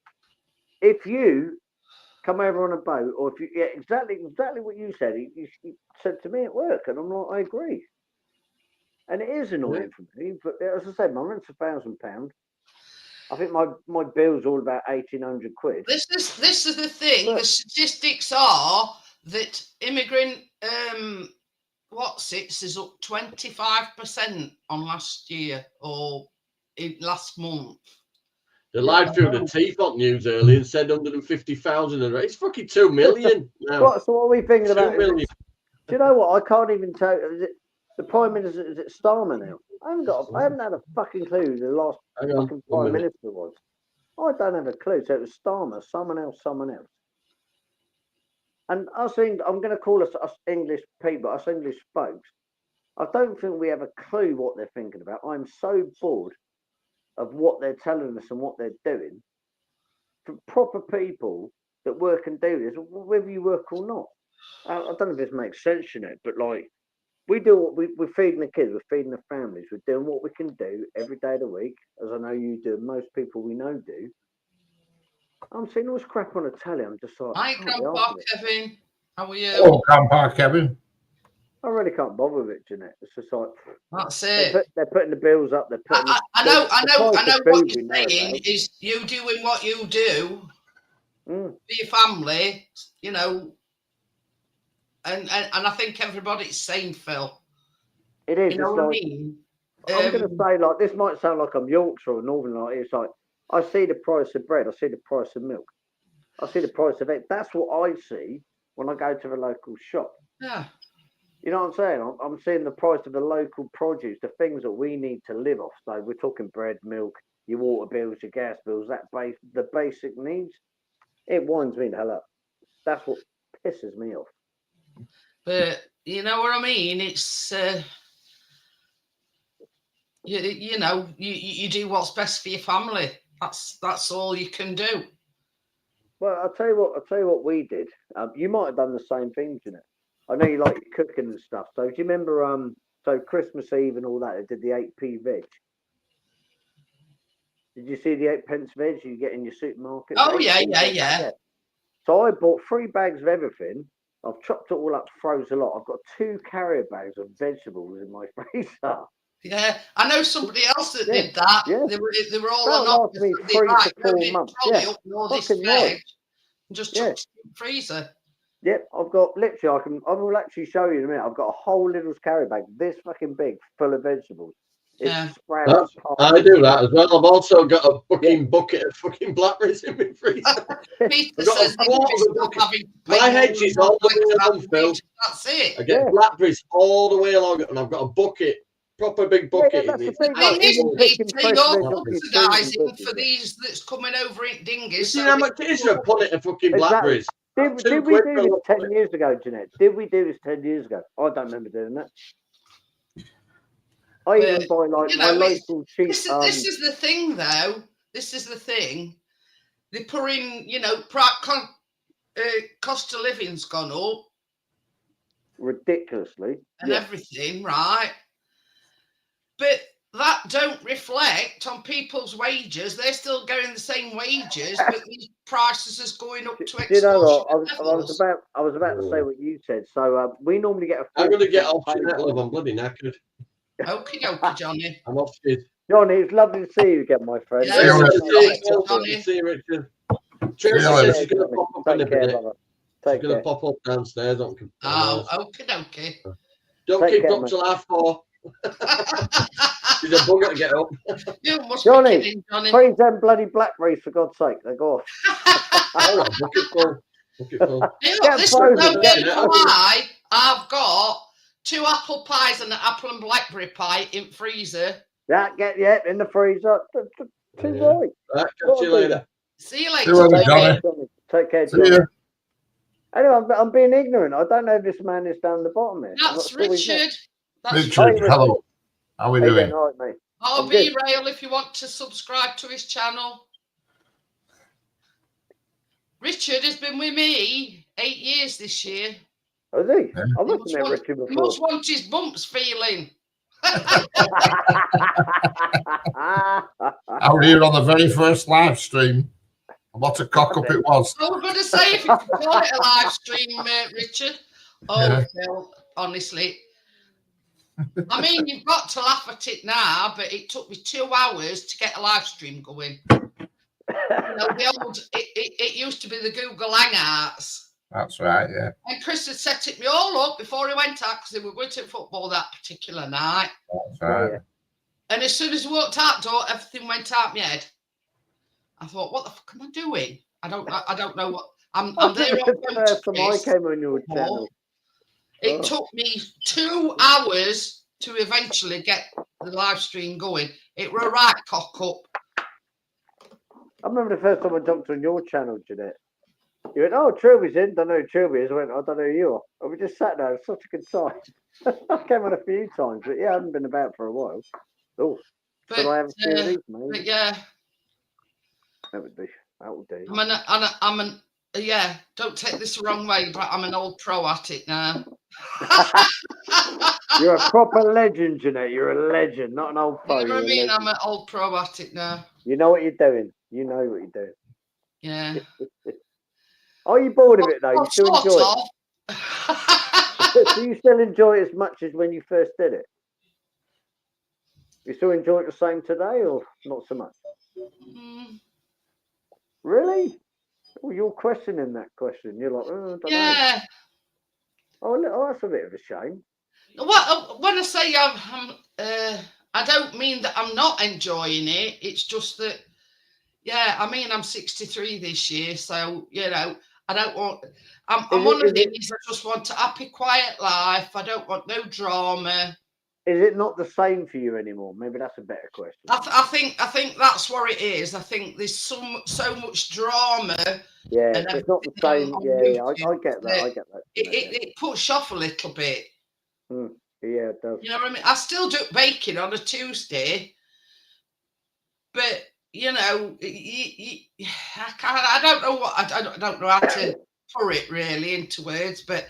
if you come over on a boat, or if you, exactly what you said. He said to me at work, and I'm like, I agree. And it is annoying for me, but as I said, my rent's £1,000. I think my bill's all about 1,800 quid. This is the thing. But the statistics are that immigrant is up 25% on last year or last month. They lied through the teeth on news early and said 150,000. It's fucking 2 million now. So what are we thinking about? 2 million. Do you know what? I can't even tell. Is it the Prime Minister? Is it Starmer now? I haven't had a fucking clue who the last fucking Prime Minister was. I don't have a clue. So it was Starmer, someone else. And us, I'm going to call us English people, us English folks. I don't think we have a clue what they're thinking about. I'm so bored of what they're telling us and what they're doing. For proper people that work and do this, whether you work or not. I don't know if this makes sense, you know, but like we do what we're feeding the kids, we're feeding the families, we're doing what we can do every day of the week, as I know you do, most people we know do. I'm seeing all this crap on the telly. I'm just like, Hi, I can't be Grandpa arsed with it. Kevin. How are you? Oh, Grandpa Kevin. I really can't bother with it, Jeanette. It's just like That's it. they're putting the bills up. They're putting. I know what you're now saying about. is you doing what you do Mm, for your family, you know, and I think everybody's saying, Phil. it is. You know It's what I like mean? I'm going to say, like, this might sound like I'm Yorkshire or Northern. Like, it's like I see the price of bread, I see the price of milk, I see the price of it. That's what I see when I go to the local shop. Yeah. You know what I'm saying? I'm seeing the price of the local produce, the things that we need to live off. So we're talking bread, milk, your water bills, your gas bills, the basic needs. It winds me the hell up. That's what pisses me off. But you know what I mean? It's you know, you do what's best for your family. That's all you can do. Well, I'll tell you what we did. You might have done the same thing, Jeanette. I know you like your cooking and stuff. So do you remember so Christmas Eve and all that, they did the 8p veg. Did you see the 8p veg you get in your supermarket? Oh yeah. So I bought 3 bags of everything. I've chopped it all up, froze a lot. I've got 2 carrier bags of vegetables in my freezer. Yeah, I know somebody else that Yeah, did that. yeah. They were all That'll on last offers. me They 3 to 4 loaded months. trolley Yeah, up with all this fucking veg right. and just Yeah. chucked it in the freezer. Yep, I've got literally. I will actually show you in a minute. I've got a whole little carry bag, this fucking big, full of vegetables. It's Yeah. sprouts. I do that as well. I've also got a fucking bucket of fucking blackberries in my freezer. Peter I've got says a quarter of a bucket. having to My pay hedge is all the way along, Phil. That's it. I get blackberries all the way along, and I've got a bucket, proper big bucket. that's the in thing. I mean, Like, even picking Peter, fresh you're veg off your trees and subsidising for bushes, these that's coming over in You dinghies. see how much it is for a punnet of fucking blackberries? Exactly. Did we do this 10 years ago, Jeanette? Did we do this 10 years ago? I don't remember doing that. I even buy like my local cheap. This is the thing, though. This is the thing. They're putting, you know, cost of living's gone up Ridiculously. and everything, right? But that don't reflect on people's wages. They're still getting the same wages, but these prices is going up to extortionate you know what? levels. I was about to say what you said. So we normally get a. I'm going to get off Jeanette, love. I'm bloody knackered. Okie dokie, Johnny. I'm off shit. Johnny, it's lovely to see you again, my friend. Yeah, See you, Richard. Tracy says she's going to pop up in a minute. She's going to pop up downstairs. Oh, okie dokie. Don't keep up till 4:30. She's a bugger to get up. You must Johnny, be kidding, Johnny. praise them bloody blackberries for God's sake. They go off. Oh, bucket full. You know, this is no way to lie. I've got 2 apple pies and an apple and blackberry pie in freezer. In the freezer. Too right. Right, catch you later. See you later, Johnny. Take care, Johnny. Anyway, I'm being ignorant. I don't know if this man is down the bottom here. That's Richard. Richard, hello. How are we doing? All right, mate. I'll be Rail if you want to subscribe to his channel. Richard has been with me 8 years this year. Has he? I must have met Richard before. He must want his bumps feeling. I was here on the very first live stream. What a cock up it was. I was going to say, if you could call it a live stream, Richard. Oh, Phil, honestly. I mean, you've got to laugh at it now, but it took me 2 hours to get a live stream going. You know, it used to be the Google Hangouts. That's right, yeah. And Chris had set it me all up before he went out because they were going to football that particular night. That's right. Yeah. And as soon as we walked out the door, everything went out my head. I thought, what the fuck am I doing? I don't know what I'm there. The first time I came on your channel. It took me 2 hours to eventually get the live stream going. It were a right cock up. I remember the first time I jumped on your channel, Jeanette. You went, oh, Trilby's in. Don't know who Trilby is. I went, I don't know who you are. And we just sat there. It was such a good time. I came on a few times, but yeah, I haven't been about for a while. Oh, But, should I have a few of these, but mate? yeah, That would do. That would do. yeah, don't take this the wrong way, but I'm an old pro at it now. You're a proper legend, Jeanette. You're a legend, not an old pro. You know what I You're a mean? legend. I'm an old pro at it now. You know what you're doing. You know what you're doing. Yeah. Are you bored of it though? You Well, still enjoy sort it? of. Do you still enjoy it as much as when you first did it? You still enjoy it the same today, or not so much? Mm, Really? Oh, you're questioning that question. You're like, oh, I don't know. yeah. Oh, that's a bit of a shame. When I say I don't mean that I'm not enjoying it. It's just that, yeah, I mean, I'm 63 this year, so, you know, I don't want, I'm one of these, I just want a happy, quiet life. I don't want no drama. Is it not the same for you anymore? Maybe that's a better question. I think that's what it is. I think there's so much drama. Yeah, And it's not the same. on Yeah, I YouTube get that. I get that. It puts you off a little bit. Yeah, it does. You know what I mean? I still do baking on a Tuesday, but you know, I don't know what I don't know how to put it really into words, but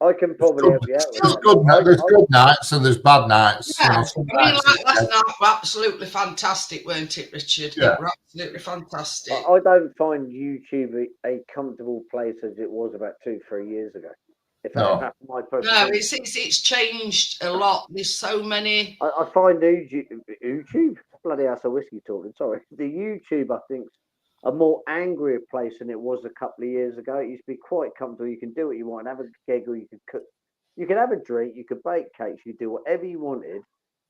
I can probably help you out with that. There's good nights and there's bad nights. Yeah, You know, I mean, like last night were absolutely fantastic, weren't it, Richard? Yeah. It were absolutely fantastic. I don't find YouTube a comfortable place as it was about 2-3 years ago. If that's my personal No, opinion. it's changed a lot. There's so many. I find YouTube, bloody hell, so whiskey talking. Sorry, the YouTube I think a more angrier place than it was a couple of years ago. It used to be quite comfortable. You can do what you want, have a giggle, you could cook, you could have a drink, you could bake cakes, you could do whatever you wanted.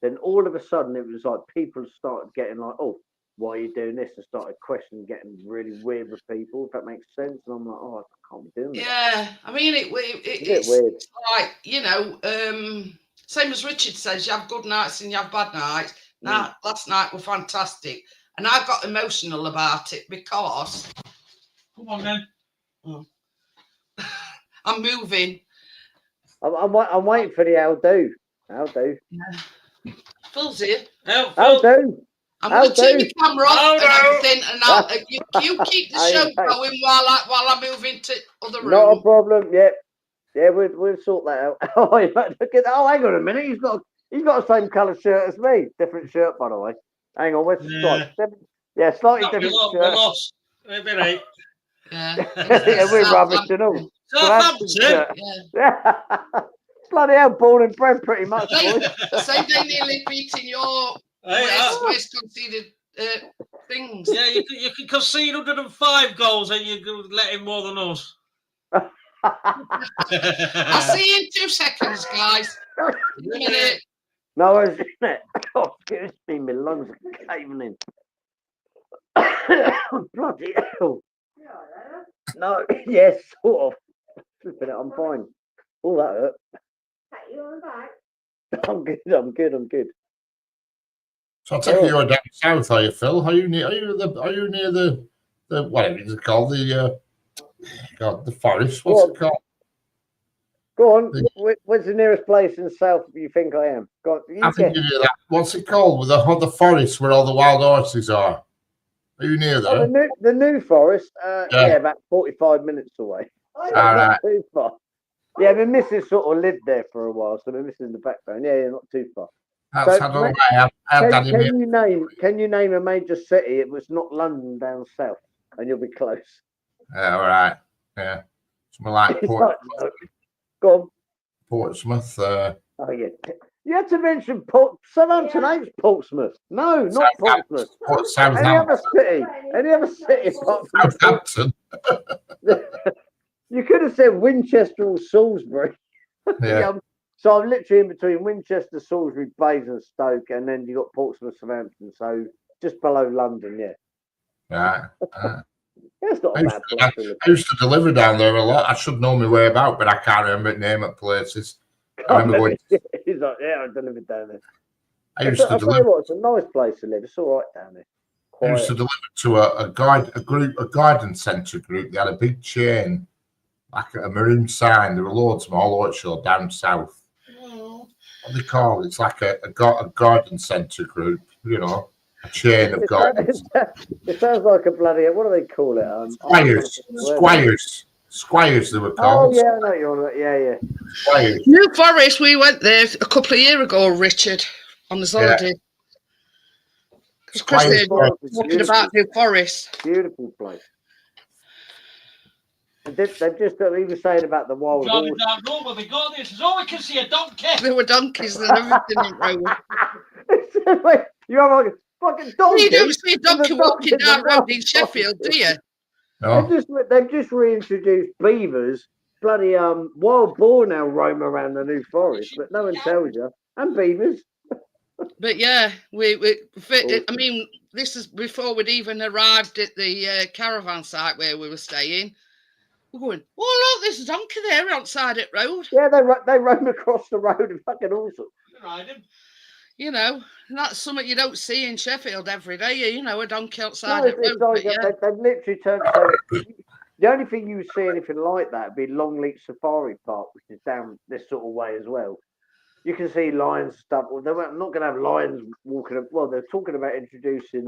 Then all of a sudden it was like people started getting like, oh, why are you doing this? And started questioning, getting really weird with people, if that makes sense. And I'm like, oh, I can't be doing that. Yeah, I mean, it's weird. like, you know, same as Richard says, you have good nights and you have bad nights. Now, last night were fantastic. And I got emotional about it because... Come on, then. Oh. I'm moving. I'm waiting for the how do. Yeah. Phil's here. How do. I'm switching the camera off and everything, and you keep the show going while I move into other room. Not a problem. Yeah, we'll sort that out. Oh, hang on a minute. He's got the same colour shirt as me. Different shirt, by the way. Hang on, where's the stripe? Yeah, slightly different shirt. We lost. Maybe. Yeah. Yeah, we're rubbish and all. Southampton. Yeah. Bloody hell, born and bred, pretty much. Same day nearly beating your West conceded things. Yeah, you can concede 105 goals and you can let in more than us. I'll see you in 2 seconds, guys. A minute. No, isn't it? Oh, excuse me, my lungs are caving in. Bloody hell. No, yes, sort of. I'm fine. All that hurt. You on the back? I'm good. So I take it you're down south, are you, Phil? Are you near the whatever it's called, the forest? What's it called? Go on. Where's the nearest place in south you think I am? Go on. I think you're near that. What's it called? With the forest where all the wild horses are. Are you near there? Oh, the new forest? Yeah, about 45 minutes away. All right. Not too far. Yeah, my missus sort of lived there for a while, so my missus in the background. Yeah, not too far. That's Can you name a major city? It was not London down south, and you'll be close. Yeah, all right. Yeah, something like Portsmouth. Go on. Portsmouth. Oh yeah, you had to mention Southampton ain't Portsmouth. No, not Portsmouth. Any other city apart from Southampton. You could have said Winchester or Salisbury. Yeah. So I'm literally in between Winchester, Salisbury, Basingstoke, and then you got Portsmouth, Southampton. So just below London, yeah. Right. It's not a bad place. I used to deliver down there a lot. I should know my way about, but I can't remember the name of places. I remember going. He's like, yeah, I delivered down there. I used to I'll tell you deliver. what, it's a nice place to live. It's all right down there. They used quiet. to deliver to a guidance centre group. They had a big chain, like a maroon sign. There were loads of them all over shore down south. Oh. What do they call it? It's like a guidance centre group, you know, a chain of guidance. It sounds like a bloody. What do they call it? Squires, they were Oh called. yeah, I know what you're on about. Yeah, yeah. Squires. New Forest, we went there a couple of years ago, Richard, on his holiday. Because Chris Squires, was talking about New Forest. Beautiful place. They've just he was saying about the wild Driving horse. down road where we got this. Is all we can see a donkey. There were donkeys and everything in road. Wait, you have like a fucking donkey. You don't see a donkey walking down the road in Sheffield, do you? No. They've just reintroduced beavers. Bloody wild boar now roam around the New Forest, but no one tells you. And beavers. But yeah, I mean, this is before we'd even arrived at the caravan site where we were staying. We're going, oh look, there's a donkey there outside it road. Yeah, they roam across the road and fucking all sorts. You know, that's something you don't see in Sheffield every day. You know, a donkey outside No, it road. like, Yeah. they've literally turned. So the only thing you see anything like that would be Longleat Safari Park, which is down this sort of way as well. You can see lions and stuff. Well, they're not going to have lions walking. Well, they're talking about introducing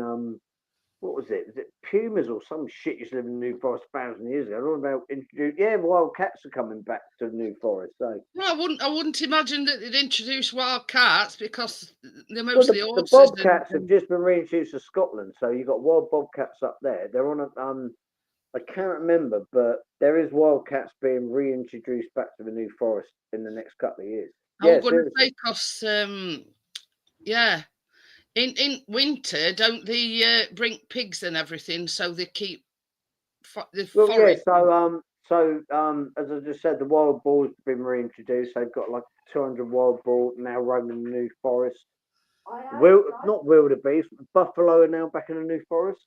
what was it? Is it pumas or some shit used to live in the New Forest 1,000 years ago? I don't know about introduce. Yeah, wild cats are coming back to the New Forest. So well, I wouldn't imagine that they'd introduce wild cats because they're mostly the horses. bobcats have just been reintroduced to Scotland. So you've got wild bobcats up there. They're on a I can't remember, but there is wildcats being reintroduced back to the New Forest in the next couple of years. I was going to say, because, yeah, in winter, don't they bring pigs and everything so they keep the forest? Yeah, so as I just said, the wild boar's been reintroduced. They've got like 200 wild boar now roaming the New Forest. Not wildebeest, buffalo are now back in the New Forest.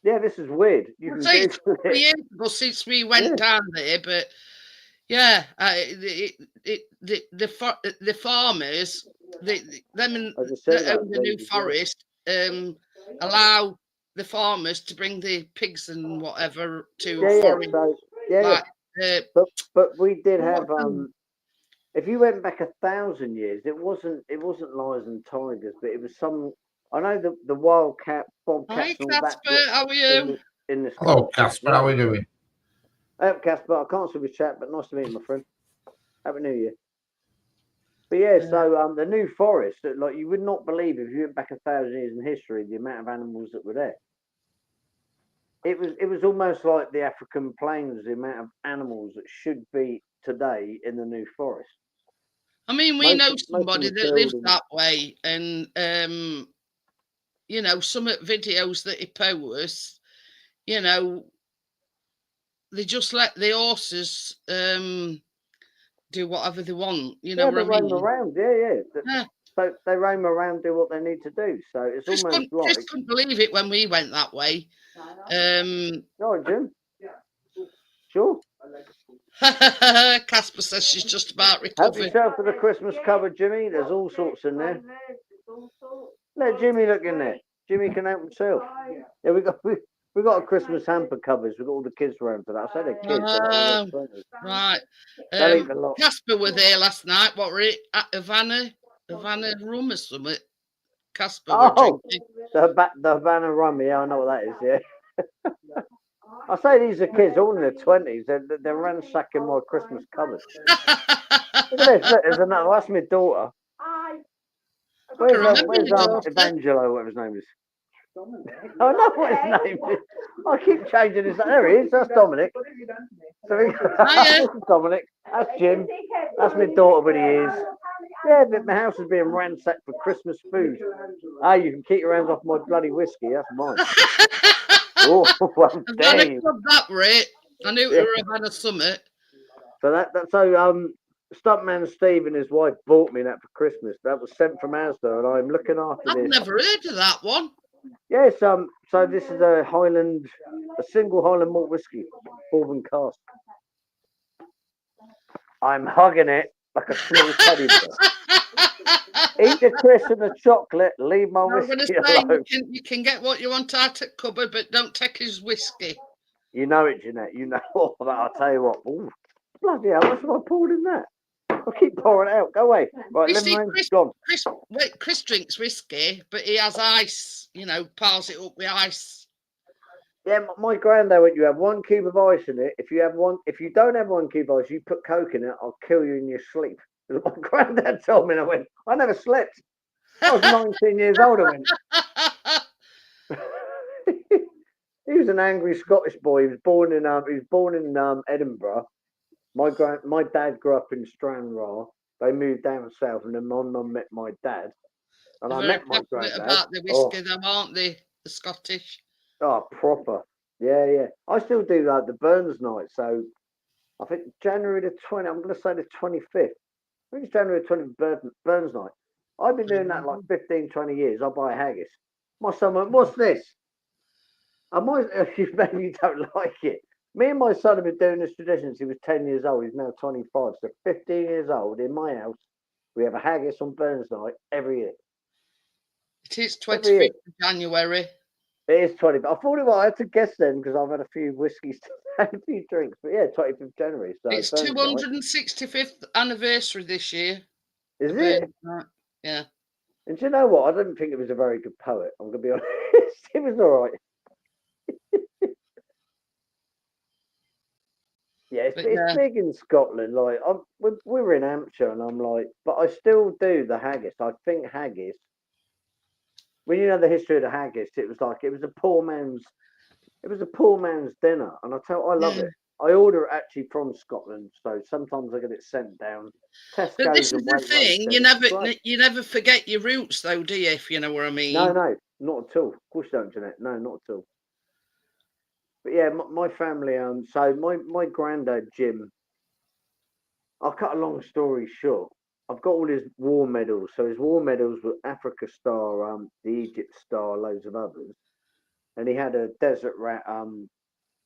Yeah, this is weird. You can say Google it's 3 years ago since we went down there, but yeah, the farmers, them that own the New Forest, allow the farmers to bring the pigs and whatever to forest. But we did have if you went back 1,000 years, it wasn't lions and tigers, but it was some. I know the wildcat, bobcats. Hi, Casper, how are you? Hello, Casper, how are you doing? Casper, I can't see the chat, but nice to meet you, my friend. Happy New Year. But yeah, so the New Forest, like you would not believe if you went back 1,000 years in history, the amount of animals that were there. It was almost like the African plains, the amount of animals that should be today in the New Forest. I mean, we know somebody that lives that way, and you know, some videos that he posts, you know, they just let the horses do whatever they want. You know, they roam around. Yeah. So they roam around, do what they need to do. So it's almost like just couldn't believe it when we went that way. No, Jim. Sure. Casper says she's just about recovered. Help yourself to the Christmas cover, Jimmy. There's all sorts in there. Let Jimmy look in there. Jimmy can help himself. Yeah, we got a Christmas hamper covers. We've got all the kids around for that. I say they're kids. Right. Casper were there last night. What were it? At Havana rum or something. Casper were drinking. The Havana rum. Yeah, I know what that is. Yeah. I say these are kids, all in their 20s. They're ransacking my Christmas covers. Look at this. Look, there's another. That's my daughter. Where's Evangelo, whatever his name is? I know what his name is. I keep changing his. There he is. That's Dominic. That's Dominic. That's Jim. That's my daughter with the ears. Yeah, but my house is being ransacked for Christmas food. You can keep your hands off my bloody whiskey. That's mine. Oh, well, dang. That rate. I knew we were having a summit. So Stuntman Steve and his wife bought me that for Christmas. That was sent from Asda, and I'm looking after this. I've never heard of that one. Yes, so this is a single Highland malt whiskey, bourbon cask. I'm hugging it like a small teddy bear. Eat the crisps and the chocolate. Leave my I'm going to whiskey say alone. you can get what you want out of cupboard, but don't take his whiskey. You know it, Jeanette. You know all that. I'll tell you what. Ooh, bloody hell, what's I poured in that? I keep pouring it out. Go away. Right, You lemon see, range gone. Chris drinks whiskey, but he has ice. You know, piles it up with ice. Yeah, my granddad, when you have 1 cube of ice in it, if you don't have 1 cube of ice, you put Coke in it, I'll kill you in your sleep. My granddad told me, and I went, I never slept. I was 19 years old. I went. He was an angry Scottish boy. He was born in Edinburgh. My dad grew up in Stranraer. They moved down south, and then my mum met my dad, and They're I very met my passionate granddad. about the whiskey, though, aren't they? The Scottish. Oh, proper. Yeah. I still do the Burns night. So I think January the 20th. I'm going to say the 25th. I think it's January the 20th Burns night. I've been doing that like 15, 20 years. I buy a haggis. My son went, "What's this?" Maybe you don't like it. Me and my son have been doing this tradition since he was 10 years old. He's now 25. So 15 years old in my house. We have a haggis on Burns night every year. It is Every year. 25th of January. It is 20. But I thought I had to guess then because I've had a few whiskies, a few drinks. But yeah, 25th of January. So It's Burns night. 265th anniversary this year. Is of it? Burns Night. Yeah. And do you know what? I didn't think it was a very good poet. I'm going to be honest. It was all right. Yeah, it's big in Scotland. Like we're in Hampshire, and I'm like, but I still do the haggis. I think haggis. When you know the history of the haggis, it was a poor man's dinner, and I love it. I order it actually from Scotland, so sometimes I get it sent down. But Tesco's this is and the Waitrose. thing. You never forget your roots, though, do you? If you know what I mean. No, not at all. Of course you don't, Jeanette. No, not at all. But yeah, my family. So my granddad Jim. I'll cut a long story short. I've got all his war medals. So his war medals were Africa Star, the Egypt Star, loads of others. And he had a desert rat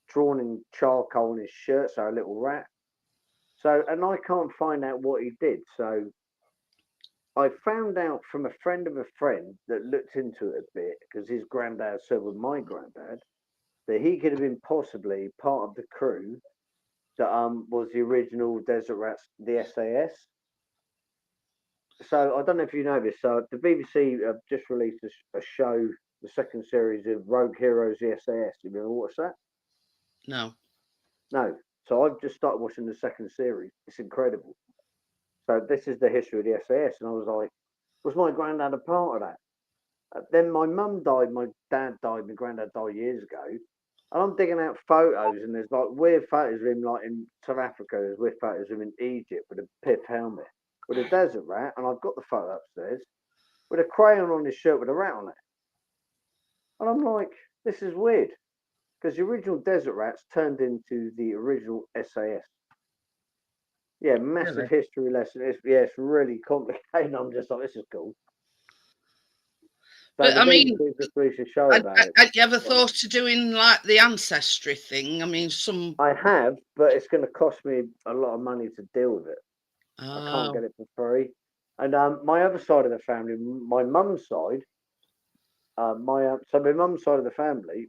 drawn in charcoal in his shirt, so a little rat. So, and I can't find out what he did. So I found out from a friend of a friend that looked into it a bit because his granddad served with my granddad that he could have been possibly part of the crew that was the original Desert Rats, the SAS. So I don't know if you know this. So the BBC have just released a show, the second series of Rogue Heroes, the SAS. You remember what's that? No. No. So I've just started watching the second series. It's incredible. So this is the history of the SAS, and I was like, was my granddad a part of that? Then my mum died, my dad died, my granddad died years ago. And I'm digging out photos, and there's like weird photos of him, like in South Africa. There's weird photos of him in Egypt with a pith helmet, with a desert rat, and I've got the photo upstairs with a crayon on his shirt with a rat on it. And I'm like, this is weird, because the original desert rats turned into the original SAS. Yeah, massive history lesson. It's really complicated. I'm just like, this is cool. So but I mean, just released a show about it. Had you ever thought of doing like the ancestry thing? I mean, I have, but it's going to cost me a lot of money to deal with it. Oh. I can't get it for free. And my other side of the family, my mum's side, my mum's side of the family,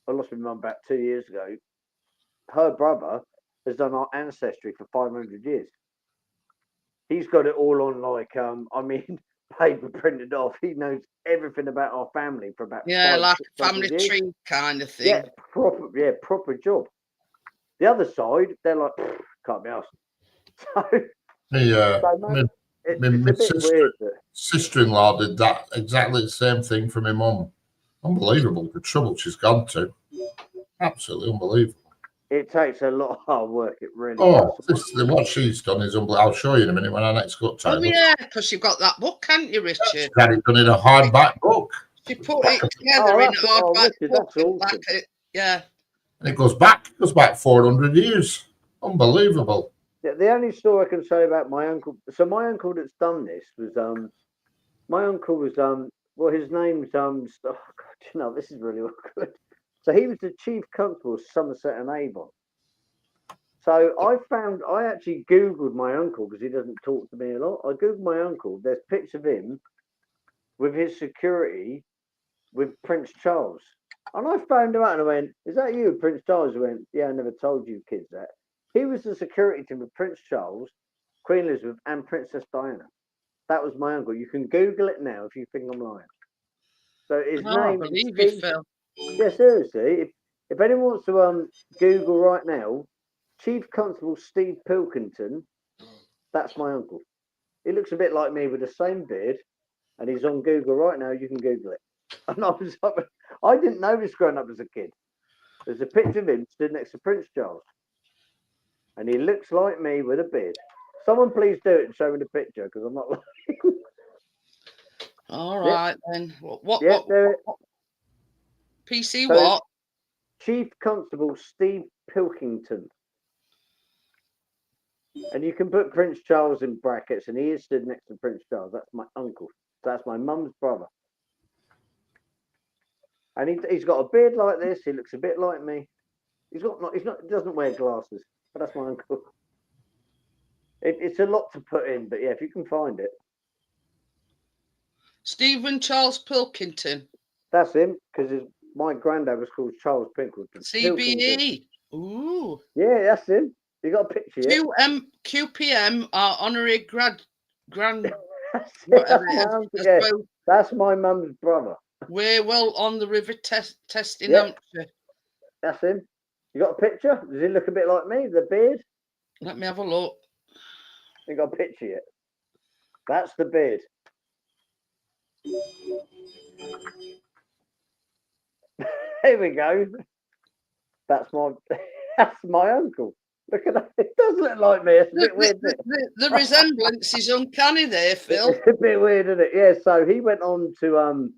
I lost my mum about 2 years ago. Her brother has done our ancestry for 500 years. He's got it all on paper printed off. He knows everything about our family for about like a 500 family years. tree kind of thing. Proper job. The other side, they're like, can't be asked. My sister-in-law did that exactly the same thing for my mum. Unbelievable the trouble she's gone to. Absolutely unbelievable. It takes a lot of hard work. It really does. What she's done is unbelievable. I'll show you in a minute when I next got time. Oh yeah, because you've got that book, haven't you, Richard? She's got it done in a hardback book. She put it together in a hardback book. That's awesome. Yeah. And it goes back 400 years. Unbelievable. The only story I can say about my uncle. So my uncle that's done this was my uncle was well, his name's oh God, this is really awkward. So he was the chief constable of Somerset and Avon. So I actually Googled my uncle because he doesn't talk to me a lot. I Googled my uncle. There's pictures of him with his security with Prince Charles. And I found him out and I went, "Is that you, Prince Charles?" He went, "Yeah, I never told you kids that." He was the security team with Prince Charles, Queen Elizabeth, and Princess Diana. That was my uncle. You can Google it now if you think I'm lying. So his Oh, I name is believe you, Phil. Yeah, seriously. If anyone wants to Google right now, Chief Constable Steve Pilkington, that's my uncle. He looks a bit like me with the same beard, and he's on Google right now. You can Google it. And I didn't know this growing up as a kid. There's a picture of him stood next to Prince Charles, and he looks like me with a beard. Someone please do it and show me the picture because I'm not. All right then. What? Yeah, do it. PC So- what? Chief Constable Steve Pilkington. And you can put Prince Charles in brackets, and he is stood next to Prince Charles. That's my uncle. That's my mum's brother. And he's got a beard like this. He looks a bit like me. He doesn't wear glasses, but that's my uncle. It's a lot to put in, but yeah, if you can find it, Stephen Charles Pilkington. that's him. Because my granddad was called Charles Pilkington. CBE. Ooh. Yeah, that's him. You got a picture? Yeah? QPM are honorary grand. That's Whatever my it is, uncle, as yeah. both That's my mum's brother. Weirwell on the River Test in Yeah. Hampshire. That's him. You got a picture? Does he look a bit like me? The beard? Let me have a look. You got a picture yet? That's the beard. Here we go. That's my uncle. Look at that. It does look like me. It's a bit weird, isn't it? The resemblance is uncanny there, Phil. It's a bit weird, isn't it? Yeah. So he went on to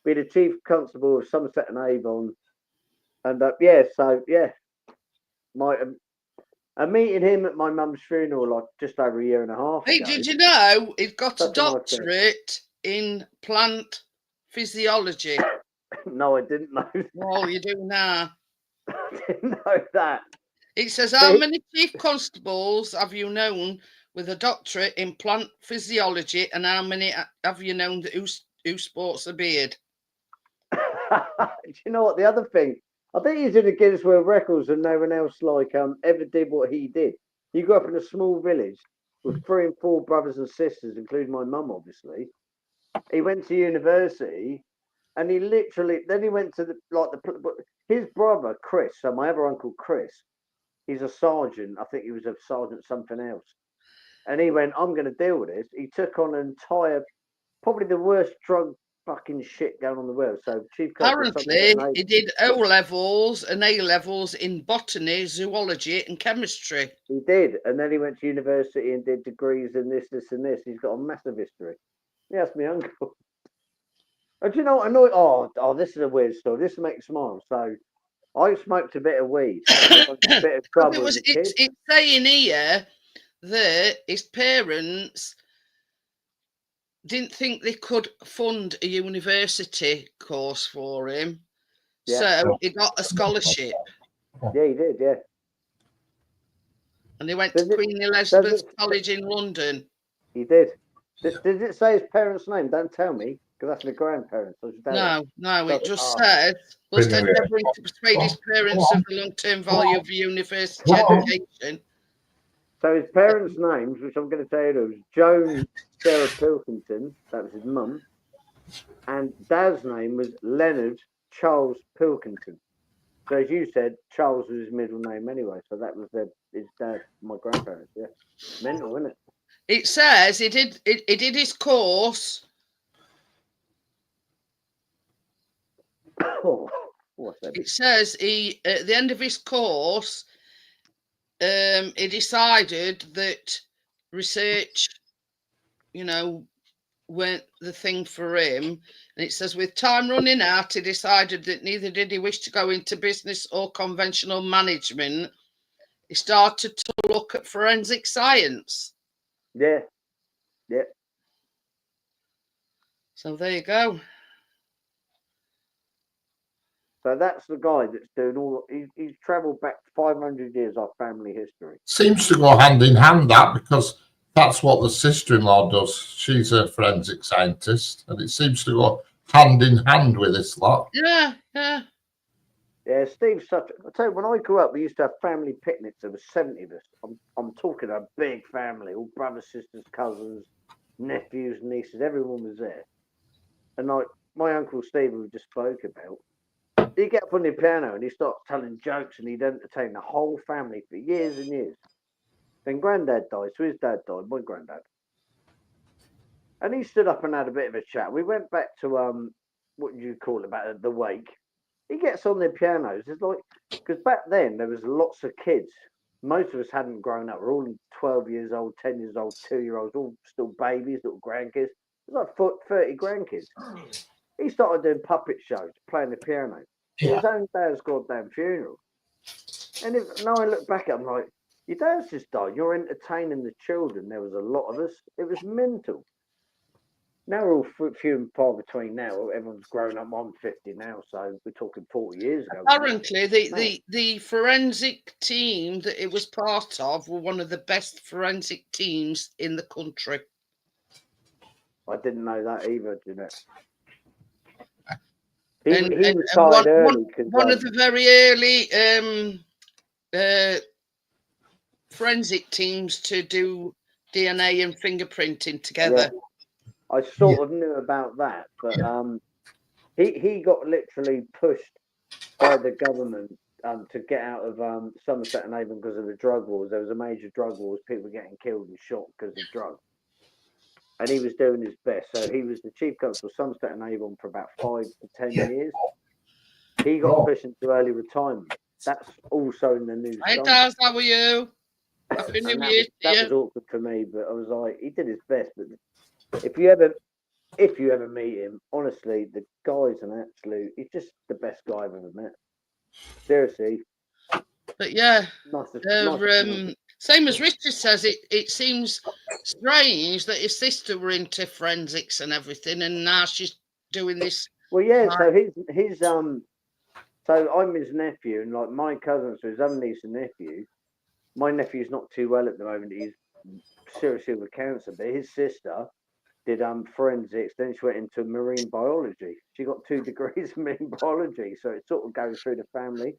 be the chief constable of Somerset and Avon, and I'm meeting him at my mum's funeral like just over a year and a half Hey, ago. did you know he's got a That's a nice thing. doctorate in plant physiology? No, I didn't know. Well, you do now. I didn't know that. It says, how many chief constables have you known with a doctorate in plant physiology, and how many have you known who sports a beard? Do you know what? The other thing, I think he's in the Guinness World Records, and no one else ever did what he did. He grew up in a small village with 3 and 4 brothers and sisters, including my mum, obviously. He went to university, and he went to his brother Chris. So my other uncle Chris, he's a sergeant. I think he was a sergeant something else. And he went, "I'm going to deal with this." He took on an entire, probably the worst drug fucking shit going on the world. So chief. Apparently, he did O levels and A levels in botany, zoology, and chemistry. He did, and then he went to university and did degrees in this, and this. He's got a massive history. Yeah, that's my uncle. And do you know what? Oh, this is a weird story. This makes me smile. So I smoked a bit of weed. A bit of trouble as a kid. It's saying here that his parents didn't think they could fund a university course for him. Yeah. So he got a scholarship. Yeah, he did, yeah. And he went to Queen Elizabeth College in London. He did. Did it say his parents' name? Don't tell me, because that's my grandparents. No, it just says, was endeavouring to persuade his parents of the long-term value of university education. So his parents' names, which I'm going to tell you, was Joan Sarah Pilkington, that was his mum, and Dad's name was Leonard Charles Pilkington. So as you said, Charles was his middle name anyway. So that was his dad, my grandparents. Yeah, mental, isn't it? It says he did his course. It says he at the end of his course, he decided that research, went the thing for him. And it says, with time running out, he decided that neither did he wish to go into business or conventional management. He started to look at forensic science. Yeah. So there you go. So that's the guy that's doing all. He's travelled back 500 years of family history. Seems to go hand in hand, that, because that's what the sister-in-law does. She's a forensic scientist, and it seems to go hand in hand with this lot. Yeah. Yeah, Steve's such. I tell you, when I grew up, we used to have family picnics. There was 70 of us. I'm talking a big family, all brothers, sisters, cousins, nephews, nieces. Everyone was there. And like my uncle Steve, who we just spoke about, he'd get up on the piano and he starts telling jokes, and he'd entertain the whole family for years and years. Then Granddad died, so his dad died, my granddad. And he stood up and had a bit of a chat. We went back to what do you call it, about the wake. He gets on the pianos. It's like, because back then there was lots of kids. Most of us hadn't grown up. We're all 12 years old, 10 years old, 2-year-olds, all still babies, little grandkids. There's like 30 grandkids. He started doing puppet shows, playing the piano. Yeah. His own dad's goddamn funeral. And now I look back at him like, your dad's just died. You're entertaining the children. There was a lot of us. It was mental. Now we're all few and far between now. Everyone's grown up. I'm 50 now, so we're talking 40 years ago. Apparently, the forensic team that it was part of were one of the best forensic teams in the country. I didn't know that either, Jeanette. And retired early. One of the very early forensic teams to do DNA and fingerprinting together. Yeah. I sort of knew about that, but he got literally pushed by the government to get out of Somerset and Avon because of the drug wars. There was a major drug wars. People were getting killed and shot because of drugs. And he was doing his best. So he was the chief constable of Somerset and Avon for about 5 to 10 years. He got pushed into early retirement. That's also in the news. Hey, Daz, how are you? Happy New Year. That was awkward for me, but I was like, he did his best. But if you ever meet him, honestly, the guy's an absolute. He's just the best guy I've ever met. Seriously. But yeah, nice. Same as Richard says, it seems strange that his sister were into forensics and everything, and now she's doing this. Well, yeah. So his so I'm his nephew, and like my cousin, so his other niece and nephew. My nephew's not too well at the moment. He's seriously with cancer, but his sister did forensics. Then she went into marine biology. She got 2 degrees in marine biology, so it sort of goes through the family.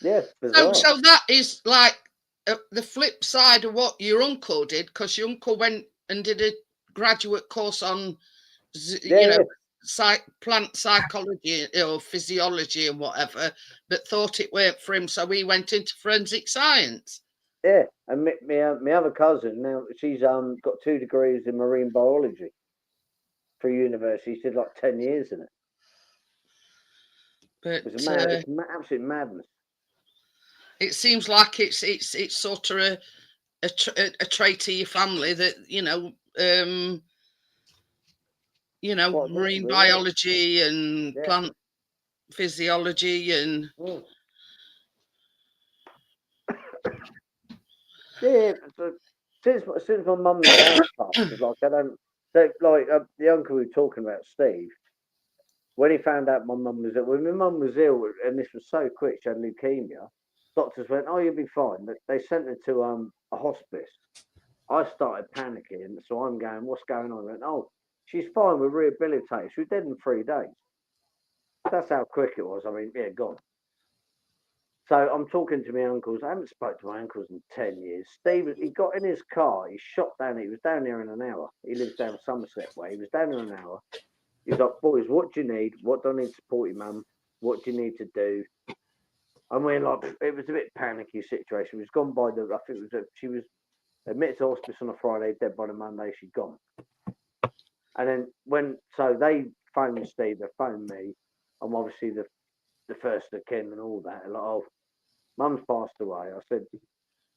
Yeah, bizarre. So that is like the flip side of what your uncle did, because your uncle went and did a graduate course on, plant psychology or physiology and whatever, but thought it weren't for him, so he went into forensic science. Yeah, and my other cousin now, she's got 2 degrees in marine biology for university. She did like 10 years in it. But it's absolute madness. It seems like it's sort of a trait of your family that marine biology and plant physiology and. Yeah, so since my mum and dad passed, like I don't. So like the uncle we were talking about, Steve, when he found out my mum was ill, when my mum was ill, and this was so quick, she had leukemia. Doctors went, "Oh, you'll be fine." But they sent her to a hospice. I started panicking, so I'm going, "What's going on?" I went, "Oh, she's fine. We're rehabilitated. She was dead in 3 days." That's how quick it was. I mean, yeah, gone. So I'm talking to my uncles. I haven't spoken to my uncles in 10 years. Steve, he got in his car. He shot down. He was down there in an hour. He lives down Somerset way. He was down there in an hour. He's like, "Boys, what do you need? What do I need to support you, Mum? What do you need to do?" And we're like, it was a bit panicky situation. It was gone by I think it was, she was admitted to hospice on a Friday, dead by the Monday, she'd gone. And then so they phoned Steve, they phoned me. I'm obviously the first of kin and all that. Like, "Oh, Mum's passed away." I said,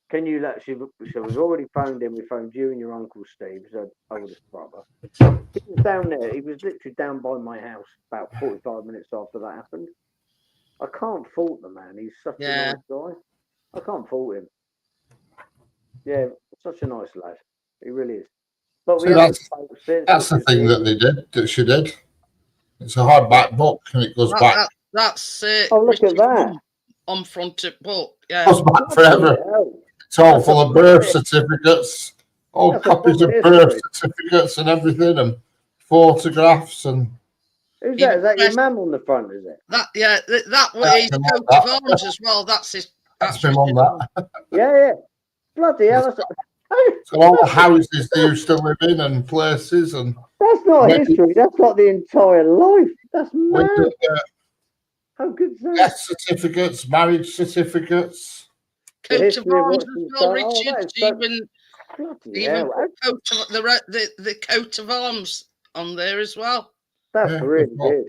"Can you let?" So we've already phoned him. We phoned you and your uncle Steve, his oldest brother. He was down there. He was literally down by my house about 45 minutes after that happened. I can't fault the man. He's such a nice guy. I can't fault him. Yeah, such a nice lad. He really is. But that's the thing that she did. It's a hardback book, and it goes back That's Oh, look at Richard's that. mum on front of book. Yeah. Goes back forever. Hell. It's all That's full a of birth book. certificates, all That's a copies book of of birth history. certificates and everything, and photographs and. Who's Even that? Is that your press- mum on the front, is it? That yeah, that was his That's coat my of mum, arms as well. That's his. That's That's my mum, Richard's that. Yeah, yeah. Bloody hell. So all the houses they used to live in and places and That's not weddings, history. That's like the entire life. That's mad. How good's that? death certificates, marriage certificates. The coat of history of arms what's as in well, oh, Richard. that is so bloody hell. Coat of, the coat of arms on there as well. That's Yeah, really good.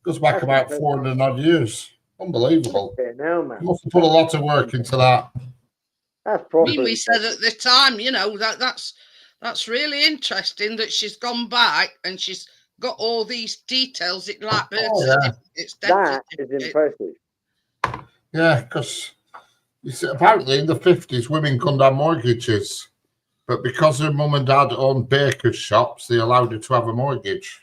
goes back That's about impressive. 400 odd years. Unbelievable. Yeah, now, man. You must have put a lot of work into that. That's I proper. mean, we said at the time, you know, that's really interesting that she's gone back and she's got all these details. It like birth certificates, death That is certificates. impressive. Yeah, because apparently in the 50s, women couldn't have mortgages. But because her mum and dad owned baker's shops, they allowed her to have a mortgage.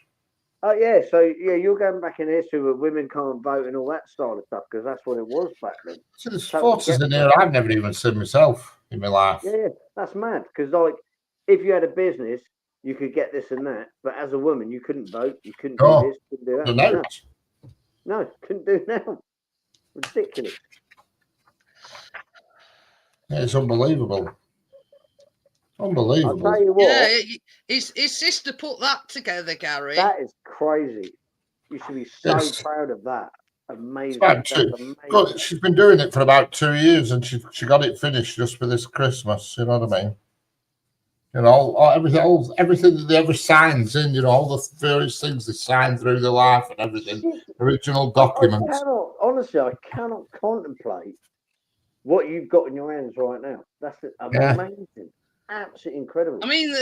Oh yeah, so yeah, you're going back in history where women can't vote and all that sort of stuff because that's what it was back then. So there's Totally photos get in that. here I've never even seen myself in my life. Yeah, that's mad. Because like, if you had a business, you could get this and that, but as a woman, you couldn't vote, you couldn't do this, couldn't do that. No. No, couldn't do now. Ridiculous. Yeah, it's unbelievable. Unbelievable. I'll tell you what. Yeah, his sister put that together, Gary. That is crazy. You should be so Yes. proud of that. Amazing. About That's two. amazing. God, she's been doing it for about 2 years, and she got it finished just for this Christmas. You know what I mean? You know, everything that they ever signs in. You know, all the various things they sign through their life and everything. Original documents. Honestly, I cannot contemplate what you've got in your hands right now. That's amazing. Absolutely incredible. I mean,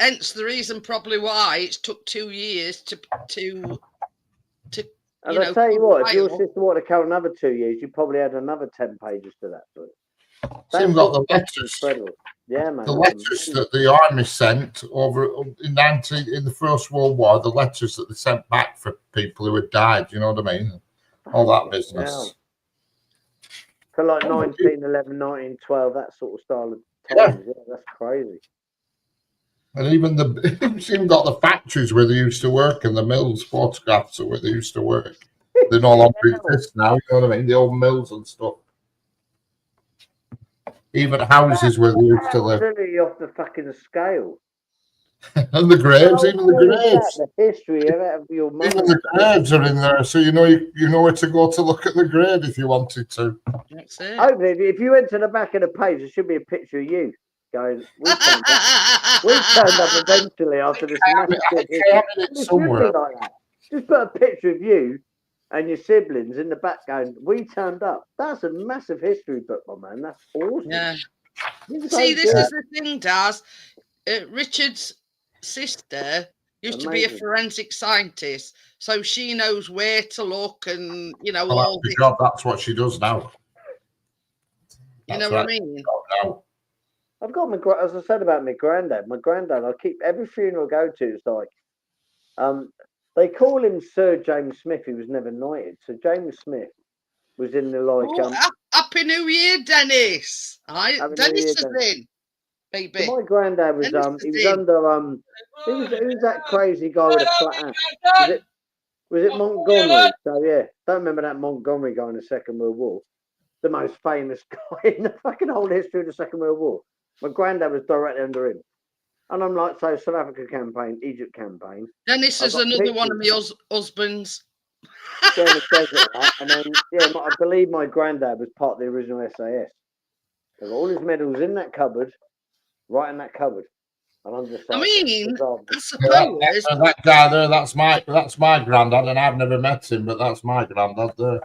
hence the reason probably why it took 2 years to and I tell you what, if your sister wanted to count another 2 years, you probably had another 10 pages to that book. Same got the letters. Incredible. Yeah, man. The letters that the army sent over in the First World War, the letters that they sent back for people who had died. You know what I mean? All that business. Yeah. For like 1911, 1912, that sort of style of times. Yeah, that's crazy. And even it's even got the factories where they used to work and the mills photographs of where they used to work. They no longer exist now, you know what I mean? The old mills and stuff. Even houses where they used to live. Absolutely off the fucking scale. And the graves, even the graves. The history of your mum. Even the graves are in there, so you know where to go to look at the grave if you wanted to. That's it. Hopefully, if you went to the back of the page, there should be a picture of you going, we turned up eventually after this massive somewhere. Like that. Just put a picture of you and your siblings in the back going, we turned up. That's a massive history book, my man. That's awesome. Yeah. See, this is the thing, Daz. Richard's sister used to be a forensic scientist, so she knows where to look and, you know, Well, all this. job, that's what she does now. You know what I mean? I've got as I said about my granddad, I keep every funeral I go to, it's like, they call him Sir James Smith. He was never knighted. So James Smith was in the Happy New Year, Dennis. Dennis is in, baby. So my granddad was he was under who's that crazy guy with a flat hat? Was it Montgomery? So yeah, don't remember that Montgomery guy in the Second World War, the most famous guy in the fucking whole history of the Second World War. My granddad was directly under him. And I'm like, so South Africa campaign, Egypt campaign. Dennis is another one of my husbands. Down the desert, and then I believe my granddad was part of the original SAS. They've got all his medals in that cupboard, right in that cupboard. And I'm just like, I suppose that guy there, that's my granddad, and I've never met him, but that's my granddad there.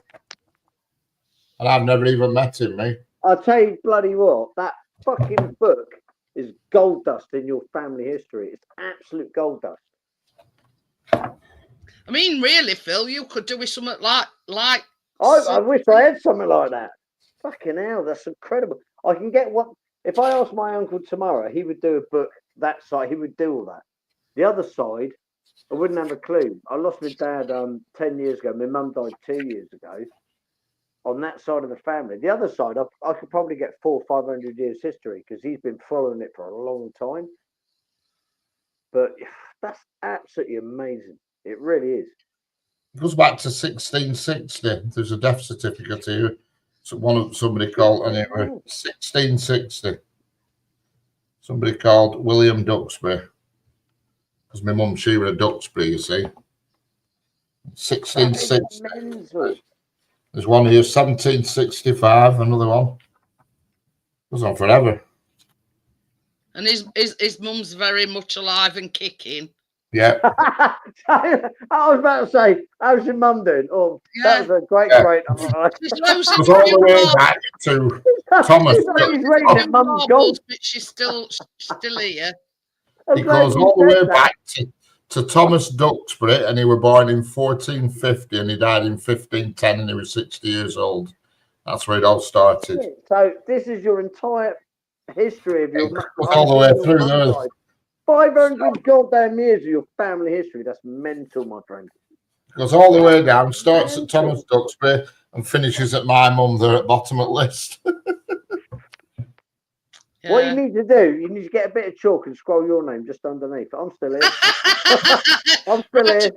And I've never even met him, mate. I'll tell you bloody what, that fucking book is gold dust in your family history. It's absolute gold dust. I mean, really, Phil, you could do with something like. I wish I had something like that. Fucking hell, that's incredible. I can get what if I asked my uncle tomorrow, he would do a book that side. He would do all that. The other side, I wouldn't have a clue. I lost my dad 10 years ago. My mum died 2 years ago. On that side of the family, the other side, I could probably get 400 or 500 years history because he's been following it for a long time. But that's absolutely amazing. It really is. It goes back to 1660. There's a death certificate here. So somebody called anyway, 1660. Somebody called William Duxbury. Because my mum, she was a Duxbury, you see. 1660. There's one here, 1765, another one. Goes on forever. And his mum's very much alive and kicking. Yeah. I was about to say, how's your mum doing? Oh, that was a great. She's losing Goes all the way back to Thomas. He's rating it, mum's gone. But she's still here. It goes all the way back to Thomas Duxbury, and he was born in 1450, and he died in 1510, and he was 60 years old. That's where it all started. So this is your entire history of your mum. All the way through there. 500 goddamn years of your family history. That's mental, my friend. Goes all the way down, starts at Thomas Duxbury and finishes at my mum there at bottom of the list. What you need to do, you need to get a bit of chalk and scroll your name just underneath. I'm still here. I'm still here.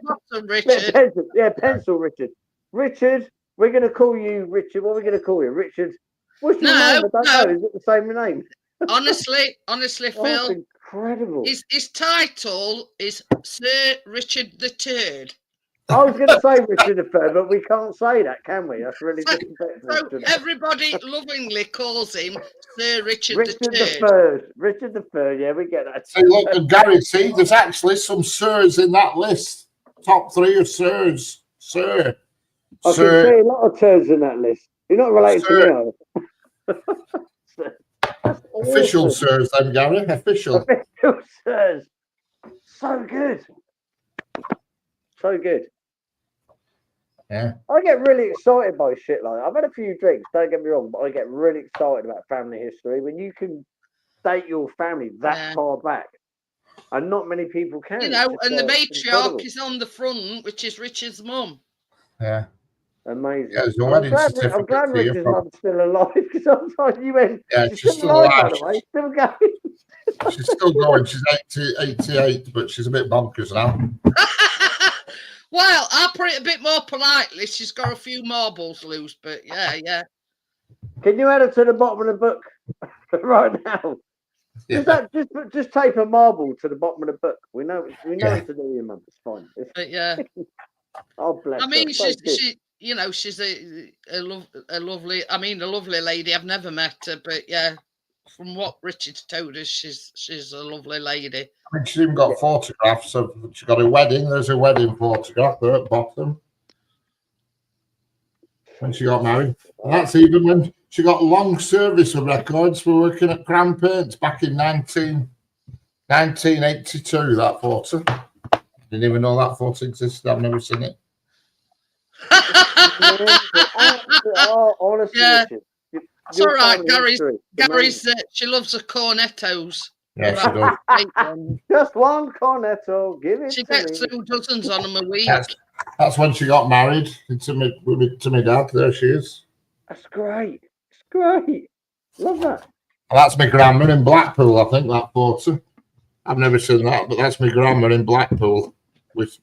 Richard. Pencil. Yeah, pencil, Richard. Richard, we're going to call you Richard. What are we going to call you? Richard. What's your name? I don't know. Is it the same name? Honestly, Phil. Incredible. His title is Sir Richard III. I was going to say Richard III, but we can't say that, can we? That's really disrespectful. So everybody lovingly calls him Sir Richard III. Richard III, yeah, we get that. See, look, and Gary, see, there's actually some sirs in that list. Top 3 are sirs. Sir. I can see a lot of turds in that list. You're not related to me, are you? Official sirs, then, Gary. Official sirs. So good. So good. Yeah. I get really excited by shit like that. I've had a few drinks, don't get me wrong, but I get really excited about family history. When you can date your family that far back, and not many people can. You know, and the matriarch is on the front, which is Richard's mum. Yeah. Amazing. Yeah, I'm glad Richard's mum's still alive, because sometimes you went, she's still alive, by the way, still going. She's still going. She's 88, but she's a bit bonkers now. Well, I'll put it a bit more politely. She's got a few marbles loose, but yeah. Can you add it to the bottom of the book right now? Yeah. Just tape a marble to the bottom of the book. We know what to do with your mum. It's fine. But yeah. Oh, bless her. I mean, she's a lovely. I mean, a lovely lady. I've never met her, but yeah, from what Richard's told us, she's a lovely lady. I mean, she's even got photographs of. She got a wedding. There's a wedding photograph there at the bottom when she got married. And that's even when she got long service of records for working at Crown Paints back in 1982. That photo. Didn't even know that photo existed. I've never seen it. Honestly, yeah. It's all right, Gary's she loves the cornettos. Yeah, she does. Just one cornetto. Give it. She gets through dozens on them a week. That's when she got married to my dad. There she is. That's great. It's great. Love that. Well, that's my grandma in Blackpool. I think that photo. I've never seen that, but that's my grandma in Blackpool. With,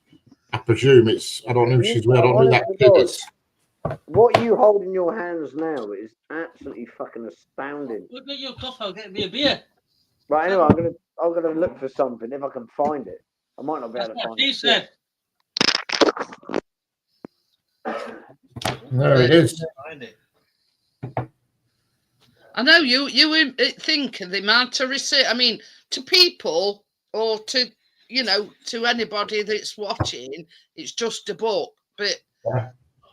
I presume it's. I don't know if she's. I don't know that kid is. What you hold in your hands now is absolutely fucking astounding. Look at your cough. I'll get me a beer. Right, anyway, I'm gonna look for something if I can find it. I might not be able to find it. He said. There it is. I know you think the amount of research. I mean, to people or to to anybody that's watching, it's just a book, but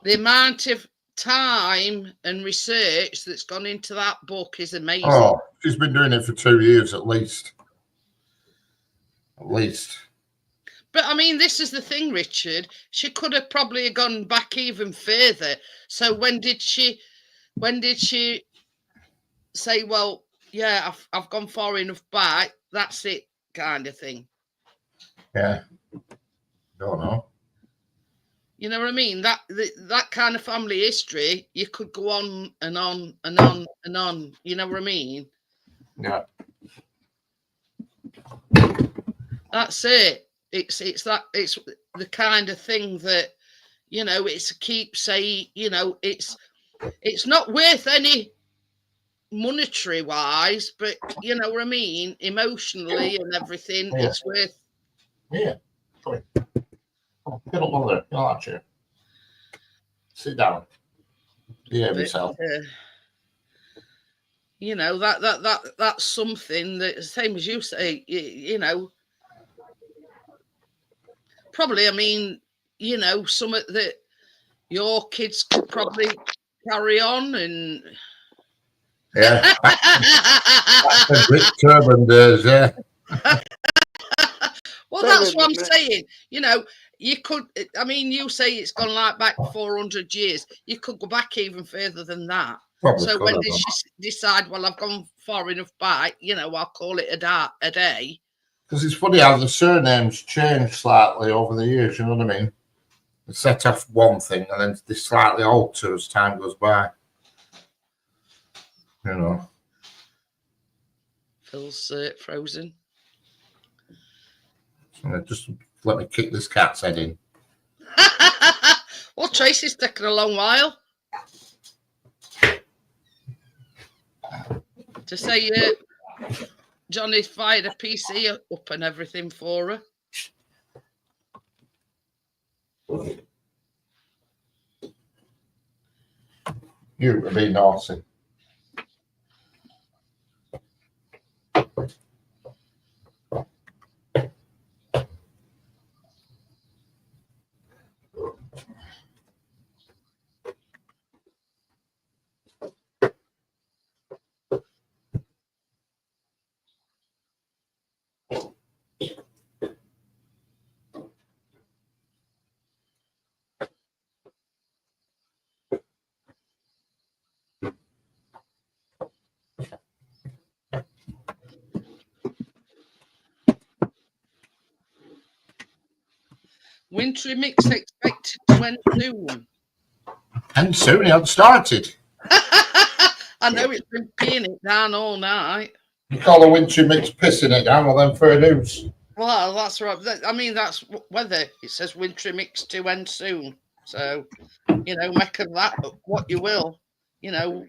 the amount of time and research that's gone into that book is amazing. Oh, she's been doing it for 2 years at least. At least. But I mean, this is the thing, Richard. She could have probably gone back even further. So when did she say, well, yeah, I've gone far enough back, that's it, kind of thing? Yeah. Don't know. You know what I mean? That kind of family history, you could go on and on and on and on. You know what I mean? Yeah. That's it. It's the kind of thing that, you know, it's a keepsake. You know, it's not worth any monetary wise, but you know what I mean, emotionally and everything. Yeah. It's worth. Yeah. Come here. Oh, get up on there. Get on that chair. Sit down. Yeah, yourself. You know, that's something that, same as you say, you know, probably, I mean, you know, some of that your kids could probably carry on and Yeah. Back to Rick Turban days, yeah. well, that's what I'm saying. You know, you could, I mean, you say it's gone like back 400 years. You could go back even further than that. Probably So could when have they done. decide, well, I've gone far enough back, you know, I'll call it a day. Because it's funny how the surnames change slightly over the years, you know what I mean? They set off one thing and then they slightly alter as time goes by. You know. Phil's frozen. So just let me kick this cat's head in. Well, Tracy's taken a long while to say Johnny fired a PC up and everything for her. You would be naughty. Wintry mix expected to end soon. And soon he had started. I know it's been peeing it down all night. You call a wintry mix pissing it down, well then fair dues. Well, that's right. I mean, that's weather. It says wintry mix to end soon. So, you know, make of that what you will. You know,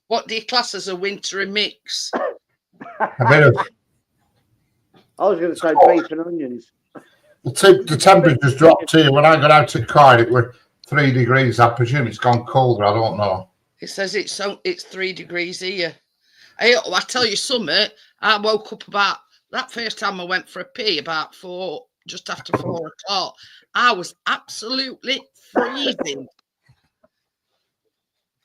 what do you class as a wintry mix? A bit of. I was going to say beef and onions. The temperature's dropped here. When I got out to car, it were 3 degrees. I presume it's gone colder. I don't know. It says it's 3 degrees here. I tell you something. I woke up about that first time I went for a pee about just after 4 o'clock. I was absolutely freezing.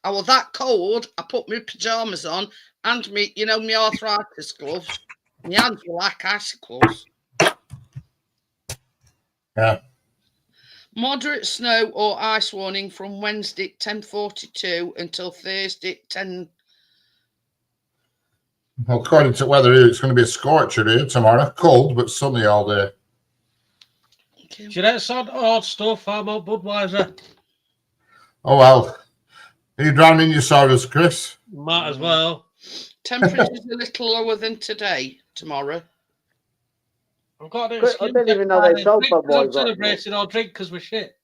I was that cold. I put my pajamas on and me, you know, my arthritis gloves. My hands were like icicles. Yeah. Moderate snow or ice warning from Wednesday 10:42 until Thursday 10. Well, according to weather here, it's going to be a scorcher here tomorrow. Cold, but sunny all day. Do you know some odd stuff? I'm on Budweiser. Oh, well. Are you drowning in your sorrows, Chris? Might as well. Temperature's a little lower than today, tomorrow. I've got an Chris, excuse. I didn't even know they sold I'm Budweiser. celebrating our drink because we're shit.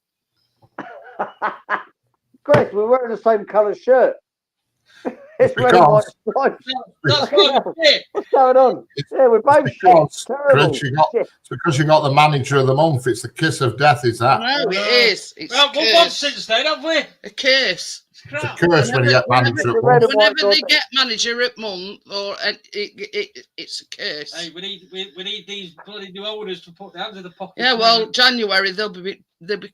Chris, we're wearing the same colour shirt. It's red and white stripes. That's what shit. What's going on? Yeah, we're both shit. Because, Terrible. Chris, Shit. it's because you got the manager of the month. It's the kiss of death, is that? No, it is. It's Well, we've won since then, haven't we? a curse. It's It's a crap. curse when you get manager of the month. Whenever they get manager at month, or it's a curse. Hey, we need these bloody new owners to put their hands in the pocket. Yeah, well, January they'll be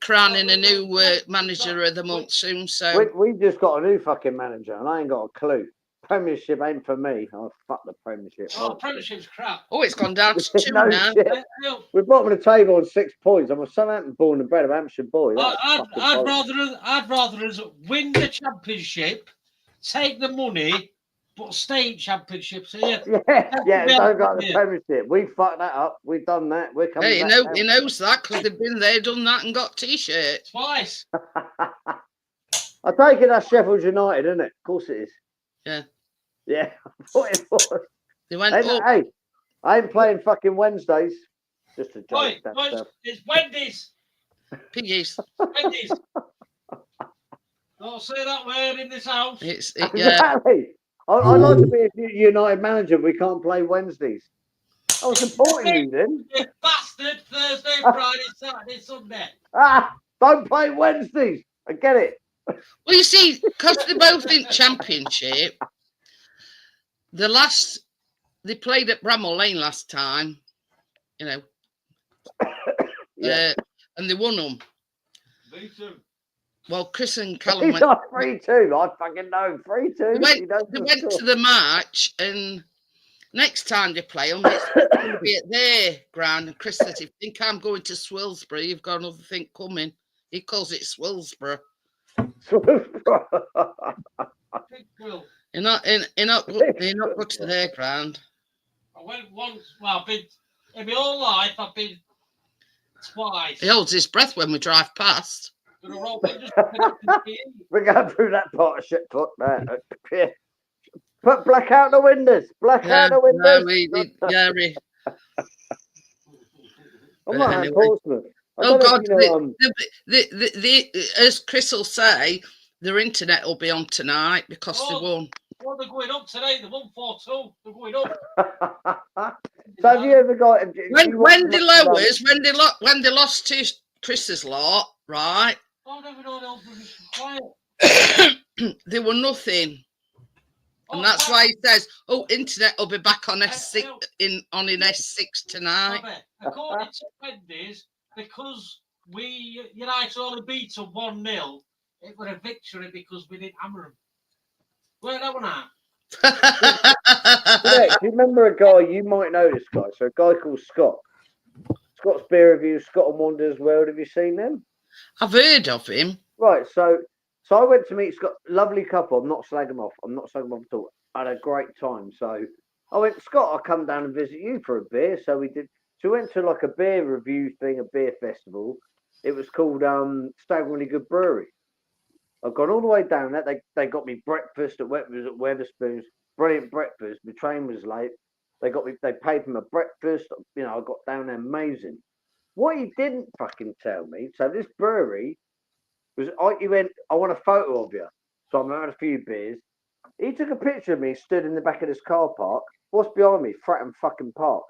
crowning a new manager of the month soon. So We just got a new fucking manager, and I ain't got a clue. Premiership ain't for me. Oh, fuck the Premiership. Oh, Premiership's crap. oh, it's gone down to 2 No now. shit. We're bottom of the table on 6 points. I'm a Southampton born and bred of Hampshire boy. I'd rather us win the championship, take the money, But state championships here. Yeah, Yeah, don't got the yeah. Premiership. We fucked that up. We've done that. We're coming Hey, back he knows that because they've been there, done that, and got T-shirts. Twice. I take it that's Sheffield United, isn't it? Of course it is. Yeah. Yeah, I thought it was. They went Hey, up. hey, I ain't playing fucking Wednesdays. Just a joke. Right, That right, stuff. it's Wendy's. Piggies. Wendy's. Don't say that word in this house. Yeah. Exactly. I'd like to be a United manager. We can't play Wednesdays. I was supporting you then. You bastard. Thursday, Friday, Saturday, Sunday. Don't play Wednesdays. I get it. Well, you see, because they're both in Championship, they played at Bramall Lane last time, you know. Yeah. And they won them. Me too. Well, Chris and Callum He's went. not 3-2. I fucking know. 3-2. They went to the match, and next time they play them, it's going to be at their ground. And Chris said, if you think I'm going to Swilsbury, you've got another thing coming. He calls it Swilsbury. Big Will. You're not good to their ground. I went once. Well, I've been in my whole life. I've been twice. He holds his breath when we drive past. We're going through that part of shit. Put black out the windows. Black out the windows. I'm not in Portsmouth. Oh God! As Chris will say, their internet will be on tonight because they won. Well, they're going up today. They won 4-2. They're going up. So have you ever got when they lost to Chris's lot, right? Oh, never know quiet. They were nothing. And that's why he says, internet will be back on S6 in S6 tonight. According to Wendy's, because United only beat them 1-0, it was a victory because we didn't hammer them. Where that one at? Yeah, do you remember a guy, you might know this guy, so a guy called Scott. Scott's Beer Review, Scott and Wonders World, have you seen them? I've heard of him. Right, so I went to meet Scott, lovely couple, I'm not slagging them off at all. I had a great time, so I went, Scott, I'll come down and visit you for a beer, so we did. So we went to like a beer review thing, a beer festival. It was called Staggeringly Good Brewery. I've gone all the way down there. They got me breakfast at Wetherspoons. Brilliant breakfast. My train was late. They paid for my breakfast. You know, I got down there, amazing. What he didn't fucking tell me, so this brewery he went, I want a photo of you. So I had a few beers. He took a picture of me, stood in the back of this car park. What's behind me? Fratton fucking Park.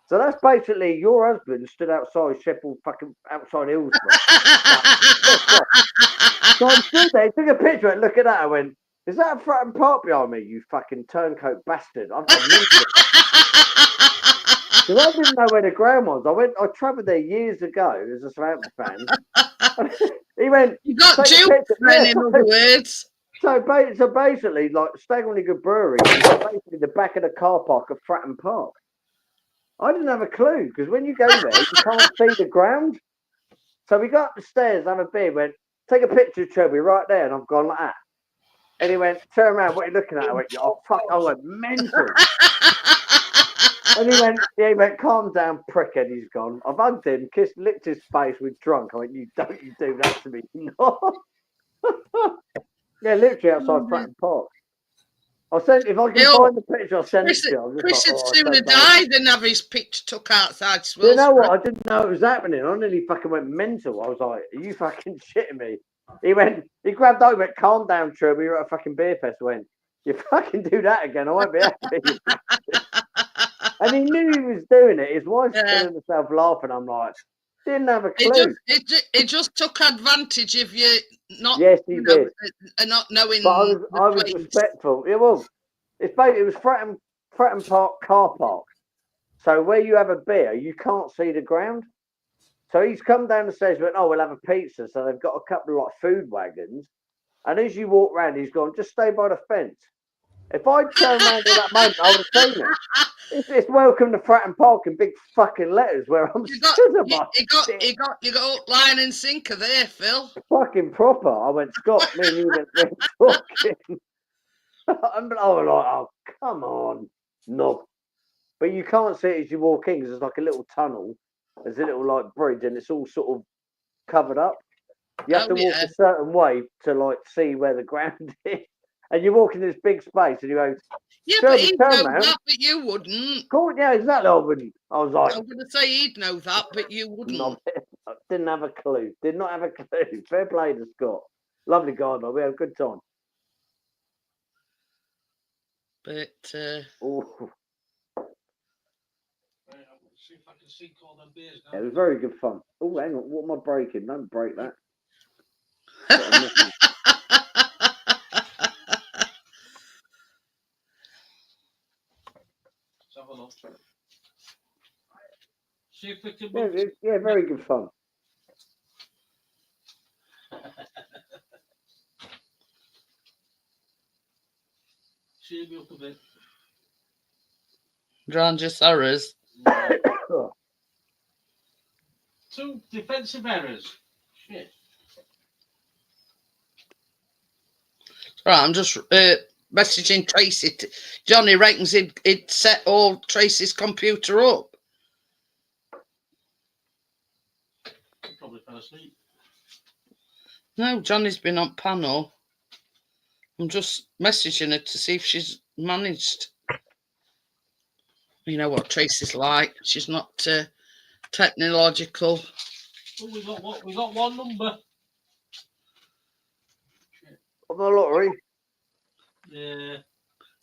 So that's basically your husband stood outside Sheffield, fucking outside Hillsborough. So I'm stood there, he took a picture and look at that. I went, is that a Fratton Park behind me, you fucking turncoat bastard? I've got because I didn't know where the ground was. I travelled there years ago as a Southampton fan. He went, you got duped then, in other words. So basically, like Staggeringly Good Brewery is basically the back of the car park of Fratton Park. I didn't have a clue because when you go there, you can't see the ground. So we got up the stairs, have a beer, went, take a picture of Chubby right there, and I've gone like that. And he went, turn around, what are you looking at? I went, oh fuck, I went mental. And he went, calm down, prickhead, he's gone. I've hugged him, licked his face with drunk. I went, you do that to me. No. Yeah, literally outside Fratton Park. If I can find the picture, I'll send it to you. Chris would sooner die than have his picture took outside Swilsbury. You know what? I didn't know it was happening. I nearly fucking went mental. I was like, are you fucking shitting me? He grabbed over, went, calm down, True. We were at a fucking beer fest. Went, you fucking do that again, I won't be happy. And he knew he was doing it. His wife's killing herself laughing. I'm like, didn't have a clue. It just took advantage of you not. Yes, he did. Not knowing. But I was respectful. It was Fratton Park car park. So where you have a beer, you can't see the ground. So he's come down the stairs and went, oh, we'll have a pizza. So they've got a couple of like food wagons. And as you walk round, he's gone, just stay by the fence. If I'd turned around at that moment, I would have seen it. It's welcome to Fratton Park in big fucking letters where I'm stood about. You got line and sinker there, Phil. Fucking proper. I went, Scott, me and you went talking. I'm like, oh, come on, knob. But you can't see it as you walk in because there's like a little tunnel. There's a little like bridge, and it's all sort of covered up. You have to walk a certain way to like see where the ground is. And you walk in this big space, and you go, Yeah, "Sure, but he'd know round." that, but you wouldn't. Cool, yeah, exactly. I wouldn't. I was like, I'm going to say he'd know that, but you wouldn't. no, I didn't have a clue. Did not have a clue. Fair play to Scott. Lovely guy, though. We had a good time. But Oh, See if I can sink all them beers yeah, it now. was very good fun. Oh, hang on. What am I breaking? Don't break that. Let's have a look. See if we can Yeah, yeah, very good fun. cheer me up a bit. drown your sorrows. Two defensive errors. Shit. Right, I'm just messaging Tracy. Johnny reckons he'd set all Tracy's computer up. He probably fell asleep. No, Johnny's been on panel. I'm just messaging her to see if she's managed. You know what Tracy's like. She's not technological. Oh, we got one number. On the lottery. Yeah.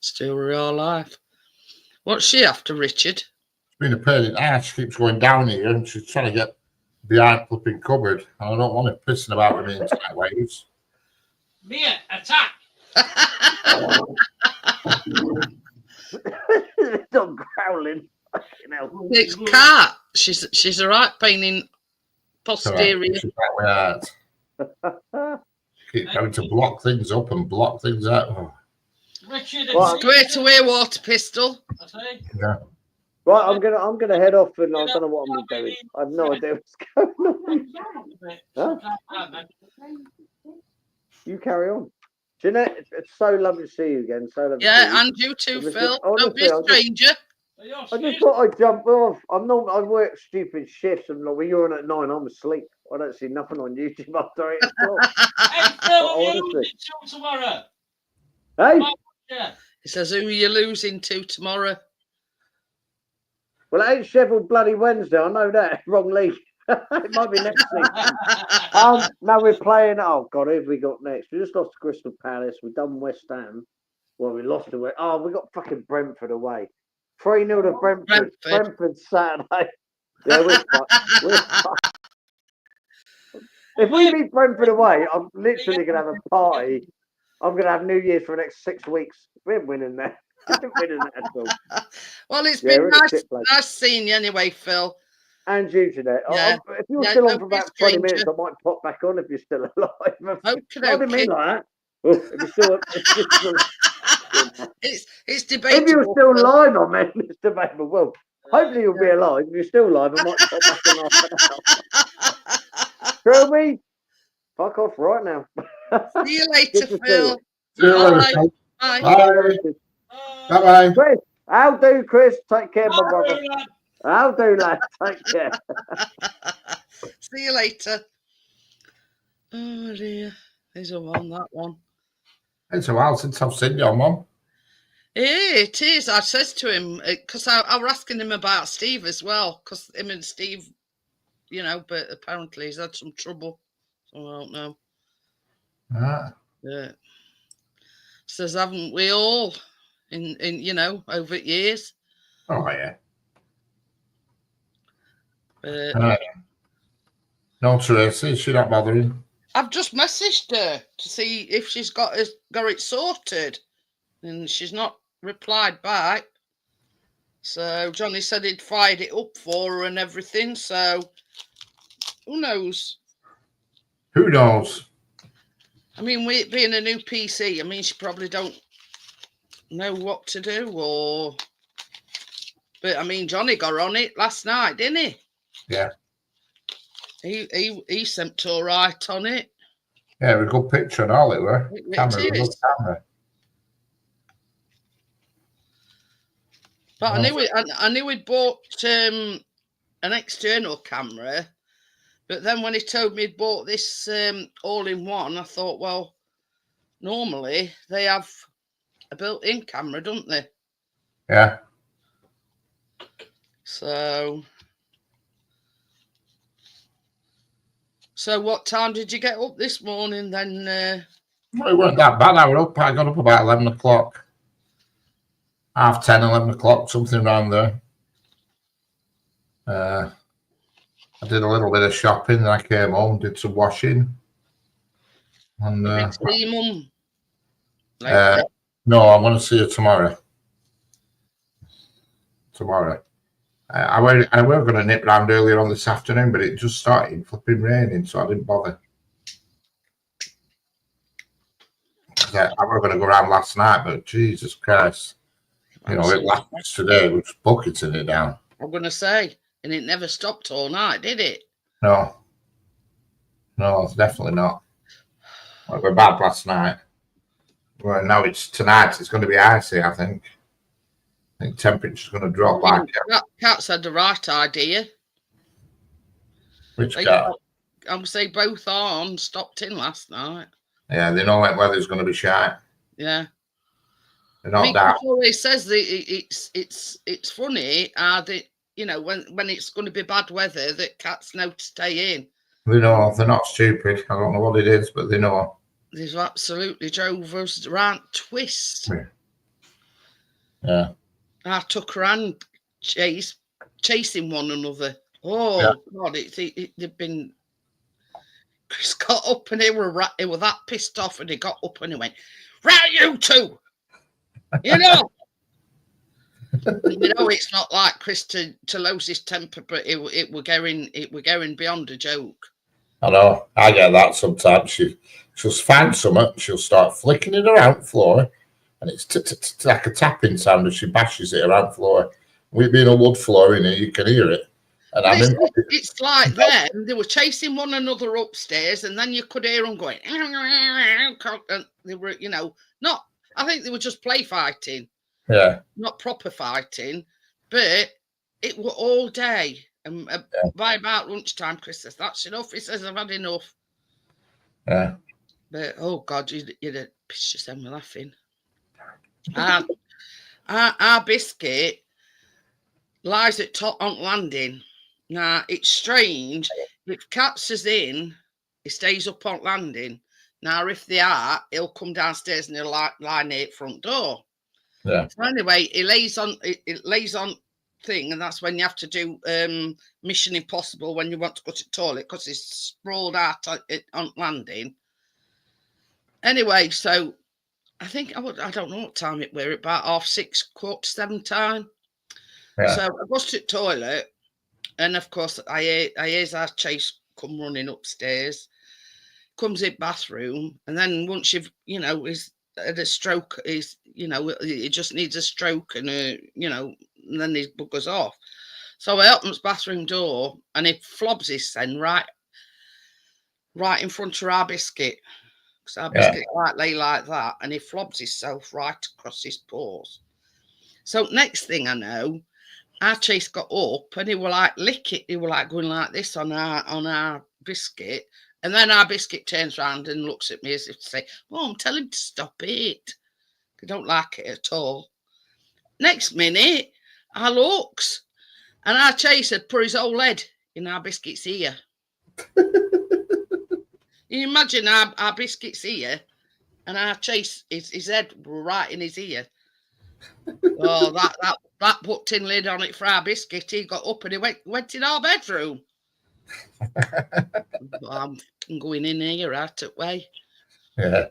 Still real life. What's she after, Richard? It's been a pain in the ass. She keeps going down here and she's trying to get behind flipping cupboard. I don't want her pissing about with me in sideways. Mia, attack! Dog growling. It's Cat. She's a right pain in posterior. She's that way. Keep having to block things up and block things out. Oh. Richard, Straight away, water pistol. I say. Yeah. Right, I'm gonna head off, and I don't know what I'm doing. I have no idea what's going on. Huh? You carry on. Jeanette, it's so lovely to see you again. So lovely. Yeah, to see you. and you too, Honestly, Phil. Don't be a stranger. I just thought I'd jump off. I work stupid shifts, and like when you're on at 9, I'm asleep. I don't see nothing on YouTube after 8 o'clock. Hey, Phil, But you honestly. losing till tomorrow. Hey, Yeah. He says, who are you losing to tomorrow? well, it ain't Sheffield bloody Wednesday. I know that. Wrong league. It might be next season. Now we're playing. Oh God, who have we got next? We just lost to Crystal Palace. We've done West Ham. Well, we lost away. Oh, we got fucking Brentford away. 3-0 to Brentford. Brentford Saturday. Yeah, we're fucked. We're fucked. If we beat Brentford away, I'm literally gonna have a party. I'm gonna have New Year's for the next 6 weeks. We're winning that. We're winning that at all. Well, it's Yeah, been we're in a nice, shit place. nice seeing you anyway, Phil. And you, Jeanette. Yeah. If you're Yeah, still on don't for be a about 20 minutes, stranger. I might pop back on if you're still alive. I didn't Okay. mean like that. If you're still, It's if debatable. you're still Phil. live, I mean, it's debatable. Well, hopefully you'll be alive. If you're still live, I might pop back in half an hour. Throw me. Fuck off right now. See you later, Good to see Phil. you. See you later, Bye. Phil. Bye. Bye. Bye-bye. Chris, how do, Chris? Take care, my brother. How do, lad? Take care. See you later. Oh dear. There's a one, that one. It's a while since I've seen your mum. It is. I says to him, because I was asking him about Steve as well, because him and Steve, you know, but apparently he's had some trouble. So I don't know. Ah. Yeah. Says, haven't we all in you know, over years? Oh, yeah. But No, Tracy, she's not bothering. I've just messaged her to see if she's got it sorted, and she's not replied back. So Johnny said he'd fired it up for her and everything. So who knows? Who knows? I mean, with it being a new PC, I mean, she probably don't know what to do, or. But I mean, Johnny got on it last night, didn't he? Yeah. He sent all right on it. Yeah, it was a good picture and all it were. It Camera, is. good camera. But I knew he'd bought an external camera. But then when he told me he'd bought this all-in-one, I thought, well, normally they have a built-in camera, don't they? Yeah. So what time did you get up this morning then? Well, it weren't that bad. I got up about 11 o'clock. 10:30, 11 o'clock, something around there. I did a little bit of shopping, then I came home, did some washing. And Did you see your mum? no, I'm going to see her tomorrow. I were going to nip round earlier on this afternoon, but it just started flipping raining, so I didn't bother. I were going to go around last night, but Jesus Christ, it lasts today, we're just bucketing it down. I'm going to say, and it never stopped all night, did it? No, it's definitely not. Well, we're bad last night. Well, now tonight. It's going to be icy, I think. I think temperature's going to drop like that. Cat's had the right idea. Which cat? I would say both arms stopped in last night. Yeah, they know when weather's going to be shy. Yeah. They're not that. He always says that it's funny how they, when it's going to be bad weather, that cats know to stay in. They know. They're not stupid. I don't know what it is, but they know. They've absolutely drove us around twist. Yeah. I took her and chasing one another. Oh, yeah. God, they've been... Chris got up and he was that pissed off, and he got up and he went, right, you two! It's not like Chris to lose his temper, but it were going beyond a joke. I know. I get that sometimes. She'll find something, she'll start flicking it around the floor, and it's like a tapping sound as she bashes it around the floor. With being a wood floor in here, you can hear it. And it's like them. They were chasing one another upstairs, and then you could hear them going. And they were, not. I think they were just play fighting. Yeah. Not proper fighting, but it were all day. And by about lunchtime, Chris says, "That's enough." He says, "I've had enough." Yeah. But oh God, you'd have pissed yourself with laughing. Our biscuit lies at top on landing. Now it's strange. If Cats is in, he stays up on landing. Now if they are, he'll come downstairs and he'll lie near the front door. Yeah. So anyway, it lays on thing, and that's when you have to do Mission Impossible when you want to go to the toilet, because it's sprawled out on landing. Anyway, so I think I don't know what time it were, about 6:30, 6:45 time. Yeah. So I goes to the toilet, and of course I hears our Chase come running upstairs, comes in bathroom, and then once you've he's had a stroke, he just needs a stroke, and and then he buggers off. So I opens bathroom door, and he flobs his son right in front of our biscuit. Because our biscuit lay like that, and he flobs himself right across his paws. So next thing I know, our Chase got up, and he were like lick it. He were like going like this on our biscuit, and then our biscuit turns around and looks at me as if to say, "Mom, tell him to stop it. I don't like it at all." Next minute, I looks, and our Chase had put his whole head in our biscuit's ear. You imagine our biscuit's ear, and our Chase, his head right in his ear. Oh, that put tin lid on it for our biscuit. He got up and he went in our bedroom. I'm going in here right away. Yeah.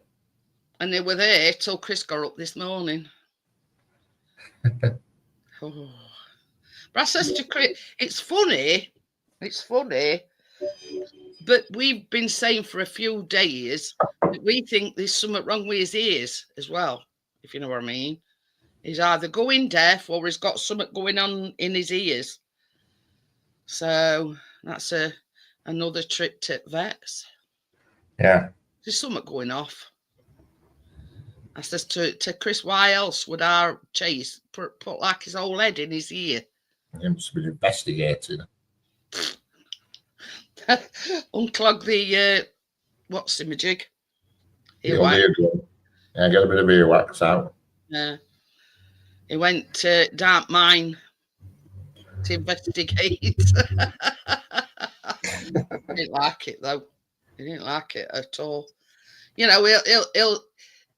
And they were there till Chris got up this morning. Oh. But I says to Chris, it's funny, but we've been saying for a few days that we think there's something wrong with his ears as well, if you know what I mean. He's either going deaf or he's got something going on in his ears. So that's another trip to vets. Yeah. There's something going off. I says to Chris, why else would our Chase put like his whole head in his ear? He must have been investigating. Unclog the what's the majig? Yeah, get a bit of earwax out. Yeah. He went to down mine to investigate. He didn't like it though. He didn't like it at all. You know,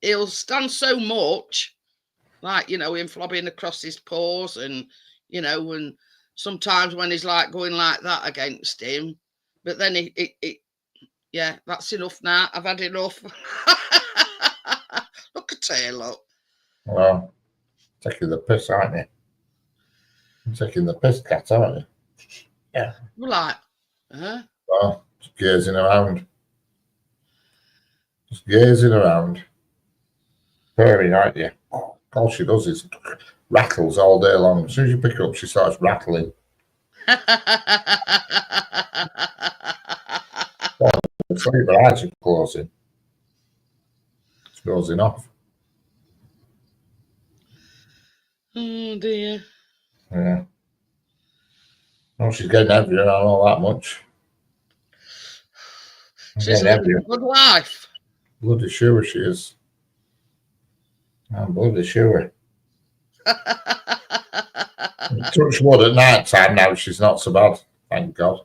he'll stand so much, like, you know, him flobbing across his paws, and you know, and sometimes when he's like going like that against him, but then yeah, that's enough now. I've had enough. Look at her, look. Well, taking the piss, aren't you? You're taking the piss, cat, aren't you? Yeah. We're like, huh? Well, just gazing around. Just gazing around. Purring, aren't you? All she does is rattles all day long. As soon as you pick her up, she starts rattling. Sleep, her eyes are closing. It's dozing off. Oh dear. Yeah. Well, she's getting heavier, I don't know that much. She's living a good life. Bloody sure she is. I'm bloody sure. Touch wood at night time now, she's not so bad, thank God.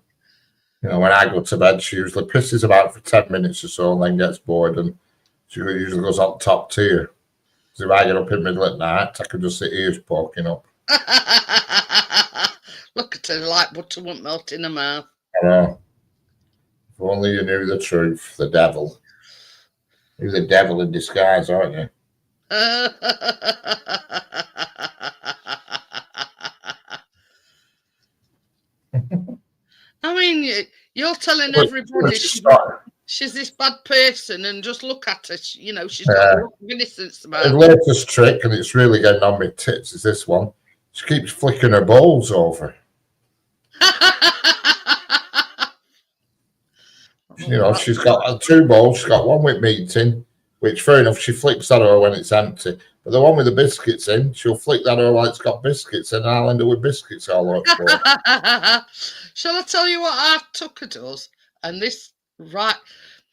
You know, when I go to bed, she usually pisses about for 10 minutes or so and then gets bored, and she usually goes on top tier. So if I get up in the middle at night, I can just see ears poking up. Look at her, like butter won't melt in her mouth. I know. If only you knew the truth, the devil. You're the devil in disguise, aren't you? I mean, you're telling everybody she's this bad person, and just look at her. You know, she's got a lot of innocence about her. The latest trick, and it's really getting on my tits, is this one. She keeps flicking her bowls over. You know, she's got 2 bowls. She's got one with meat in, which, fair enough, she flicks that over when it's empty. But the one with the biscuits in, she'll flick that over while it's got biscuits in, and I'll end up with biscuits all over. Shall I tell you what our Tucker does? And this, right,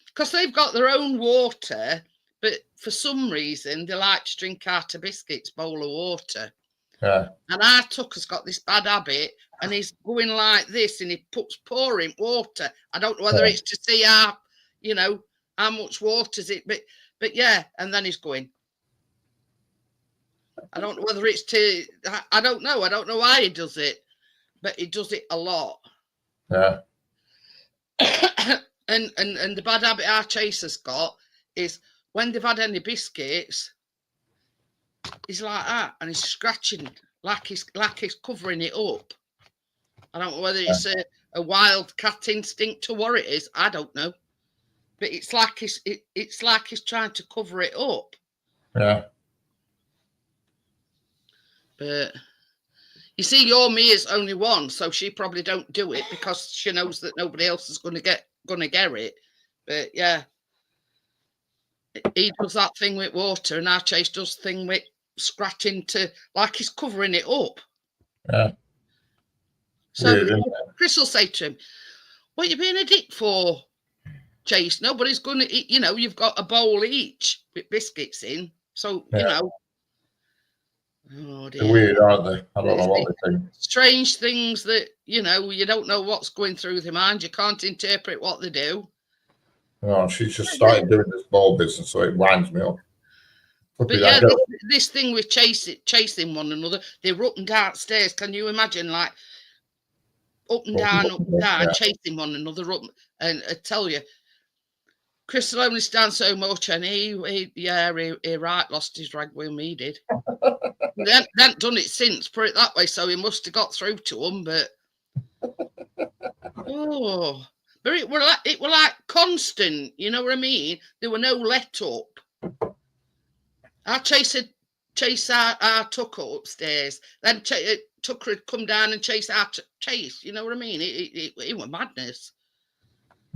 because they've got their own water, but for some reason they like to drink out of biscuits, bowl of water. Yeah. And our Tucker's got this bad habit, and he's going like this, and he puts pouring water. I don't know whether it's to see how, you know, how much water's it, but yeah, and then he's going. I don't know whether it's to, I don't know why he does it, but he does it a lot. Yeah. and the bad habit our Chaser's got is when they've had any biscuits, he's like that, and he's scratching like he's covering it up. I don't know whether it's a wild cat instinct or what it is. I don't know, but it's like he's trying to cover it up. Yeah. But you see, your Mia's only one, so she probably don't do it because she knows that nobody else is gonna get it. But yeah, he does that thing with water, and our Chase does thing with scratching to like he's covering it up. Yeah. So Weird, Chris will say to him, "What are you being a dick for, Chase? Nobody's going to eat. You know, you've got a bowl each with biscuits in, so you know." Oh dear. They're weird, aren't they? I don't know what they think. Strange things that, you know, you don't know what's going through their mind. You can't interpret what they do. No, she's just started doing this ball business, so it winds me up. But yeah, this thing with chasing one another, they were up and downstairs. Can you imagine, like, up and down, chasing one another up? And I tell you, Chris will only stand so much, and he right lost his rag with me, he did. They hadn't done it since, put it that way, so he must have got through to them, but but it were like constant, you know what I mean? There were no let up. I chase our Tucker upstairs, then Tucker would come down and chase our Chase, you know what I mean? It was madness.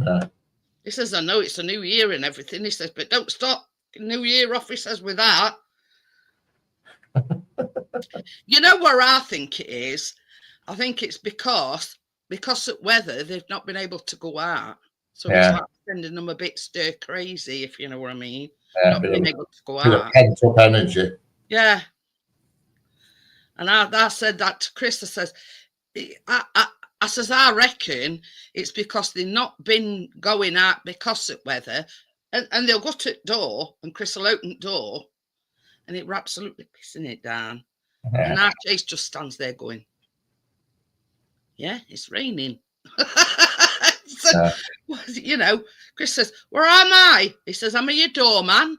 Yeah. He says, I know it's a new year and everything. He says, but don't stop New Year off, he says, with that. You know where I think it is? I think it's because of weather, they've not been able to go out. So it's like sending them a bit stir crazy, if you know what I mean. Not being able to go out. Pent up energy. Yeah. And I said that to Chris. I says, I reckon it's because they've not been going out because of weather. And they'll go to the door, and Chris will open the door, and it were absolutely pissing it down. Yeah. And our Chase just stands there going, yeah, it's raining. So, you know, Chris says, where am I? He says, I'm at your door, man.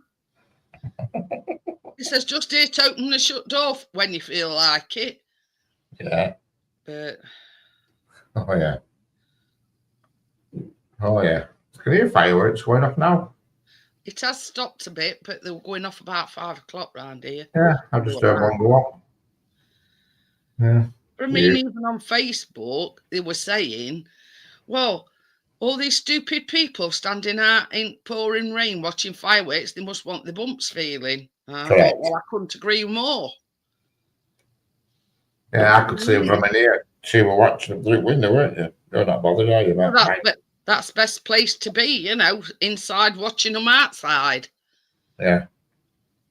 He says, just here to open the shut door when you feel like it. Yeah. But oh yeah. Oh yeah. Can you hear fireworks going off now? it has stopped a bit, but they were going off about 5 o'clock round here. Yeah, I've just heard one go off. Yeah. I mean, even on Facebook, they were saying, well, all these stupid people standing out in pouring rain watching fireworks, they must want the bumps feeling. I thought, well, I couldn't agree more. Yeah, I could see them from in here. She were watching the window, weren't you? You're not bothered, are you? Well, that's best place to be, you know, inside watching them outside. Yeah.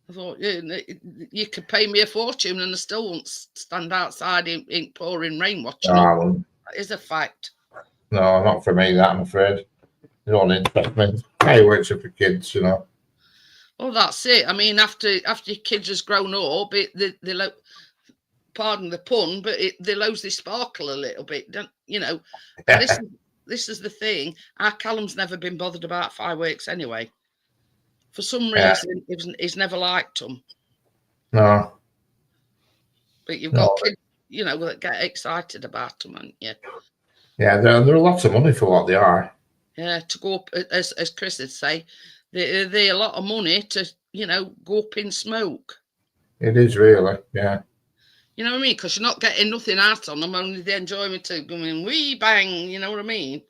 I thought, you could pay me a fortune and I still won't stand outside in pouring rain watching them. That is a fact. No, not for me, that, I'm afraid. They don't interest me. Fireworks are for kids, you know. Well, that's it. I mean, after your kids has grown up, they pardon the pun, but they lose their sparkle a little bit, don't you know? This is the thing. Our Callum's never been bothered about fireworks anyway. For some reason, he's never liked them. No. But you've got kids, you know, that get excited about them, haven't you? Yeah, they're lots of money for what they are. Yeah, to go up, as Chris would say, they're a lot of money to, you know, go up in smoke. It is really, yeah. You know what I mean? Because you're not getting nothing out on them, only the enjoyment of going wee bang. You know what I mean?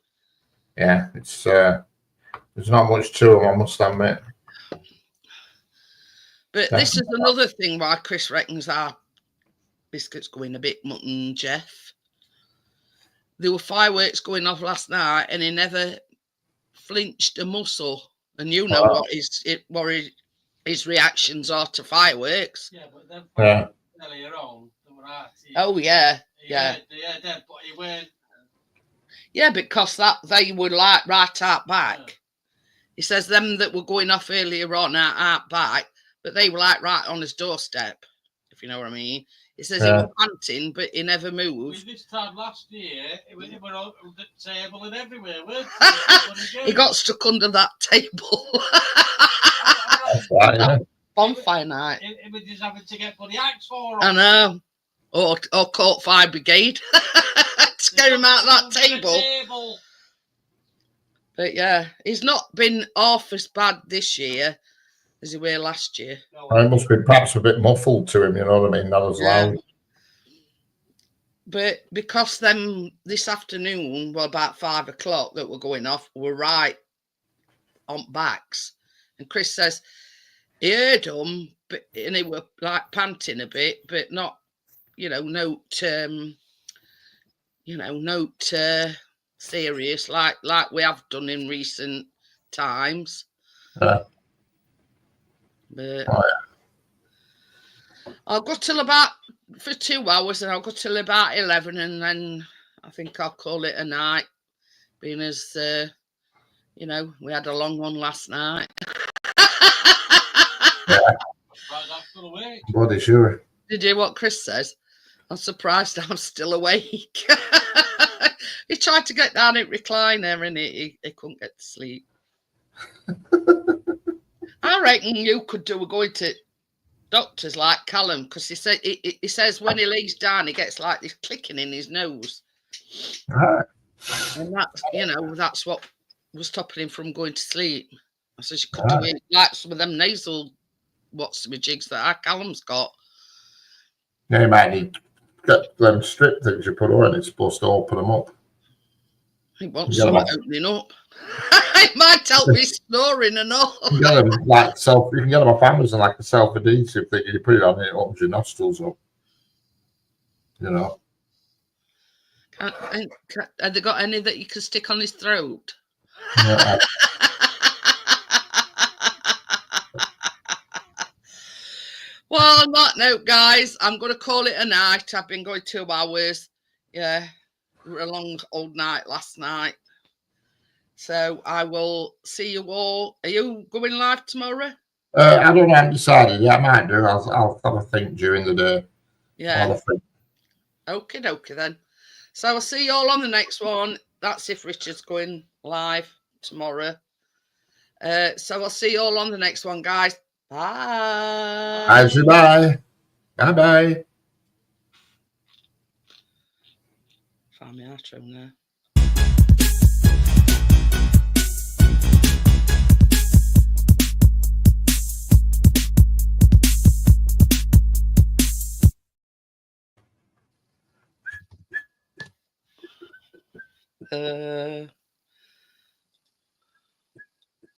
Yeah, it's there's not much to them, I must admit. But this is another thing why Chris reckons our biscuits going a bit mutton, Jeff. There were fireworks going off last night, and he never flinched a muscle. And you know what his reactions are to fireworks. Yeah, but then earlier on, they were out here. Oh yeah. But he weren't. Yeah, because they were like right out back. Yeah. He says them that were going off earlier on out back, but they were like right on his doorstep, if you know what I mean. He says he was panting, but he never moved. This time last year, it were on the table and everywhere, weren't he got stuck under that table. That's right, yeah. Bonfire night. He was just having to get bloody axe for him. I know. Or caught fire brigade. Scare him out that table. But yeah, he's not been half as bad this year as he were last year. It must be perhaps a bit muffled to him, you know what I mean? Not as loud. But because them this afternoon, well, about 5 o'clock that were going off, were right on backs. And Chris says he heard them, and they were like panting a bit, but not, note serious like we have done in recent times. But I'll go till about for 2 hours, and I'll go till about 11, and then I think I'll call it a night, being as we had a long one last night. Bloody sure. Did you hear what Chris says? I'm surprised I'm still awake. He tried to get down at recliner and he couldn't get to sleep. I reckon you could do going to doctors like Callum, because he says when he lays down he gets like this clicking in his nose. And that's what was stopping him from going to sleep. I said you could do it like some of them nasal jigs that our Callum's got. Yeah, you might need get them strip things you put on. It's supposed to open them up. It wants Yeah, something like- opening up. It might help me snoring and all. You can get them like self. You can get them off Amazon like a self-adhesive thing. You put it on, it opens your nostrils up. You know. Have they got any that you can stick on his throat? Yeah, Well, on that note, guys, I'm going to call it a night. I've been going 2 hours. Yeah, it was a long old night last night. So I will see you all. Are you going live tomorrow? I don't know. I haven't decided. Yeah, I might do. I'll have a think during the day. Yeah. Okie dokie then. So I'll see you all on the next one. That's if Richard's going live tomorrow. So I'll see you all on the next one, guys. Bye. Bye. Bye bye. Find me outro now.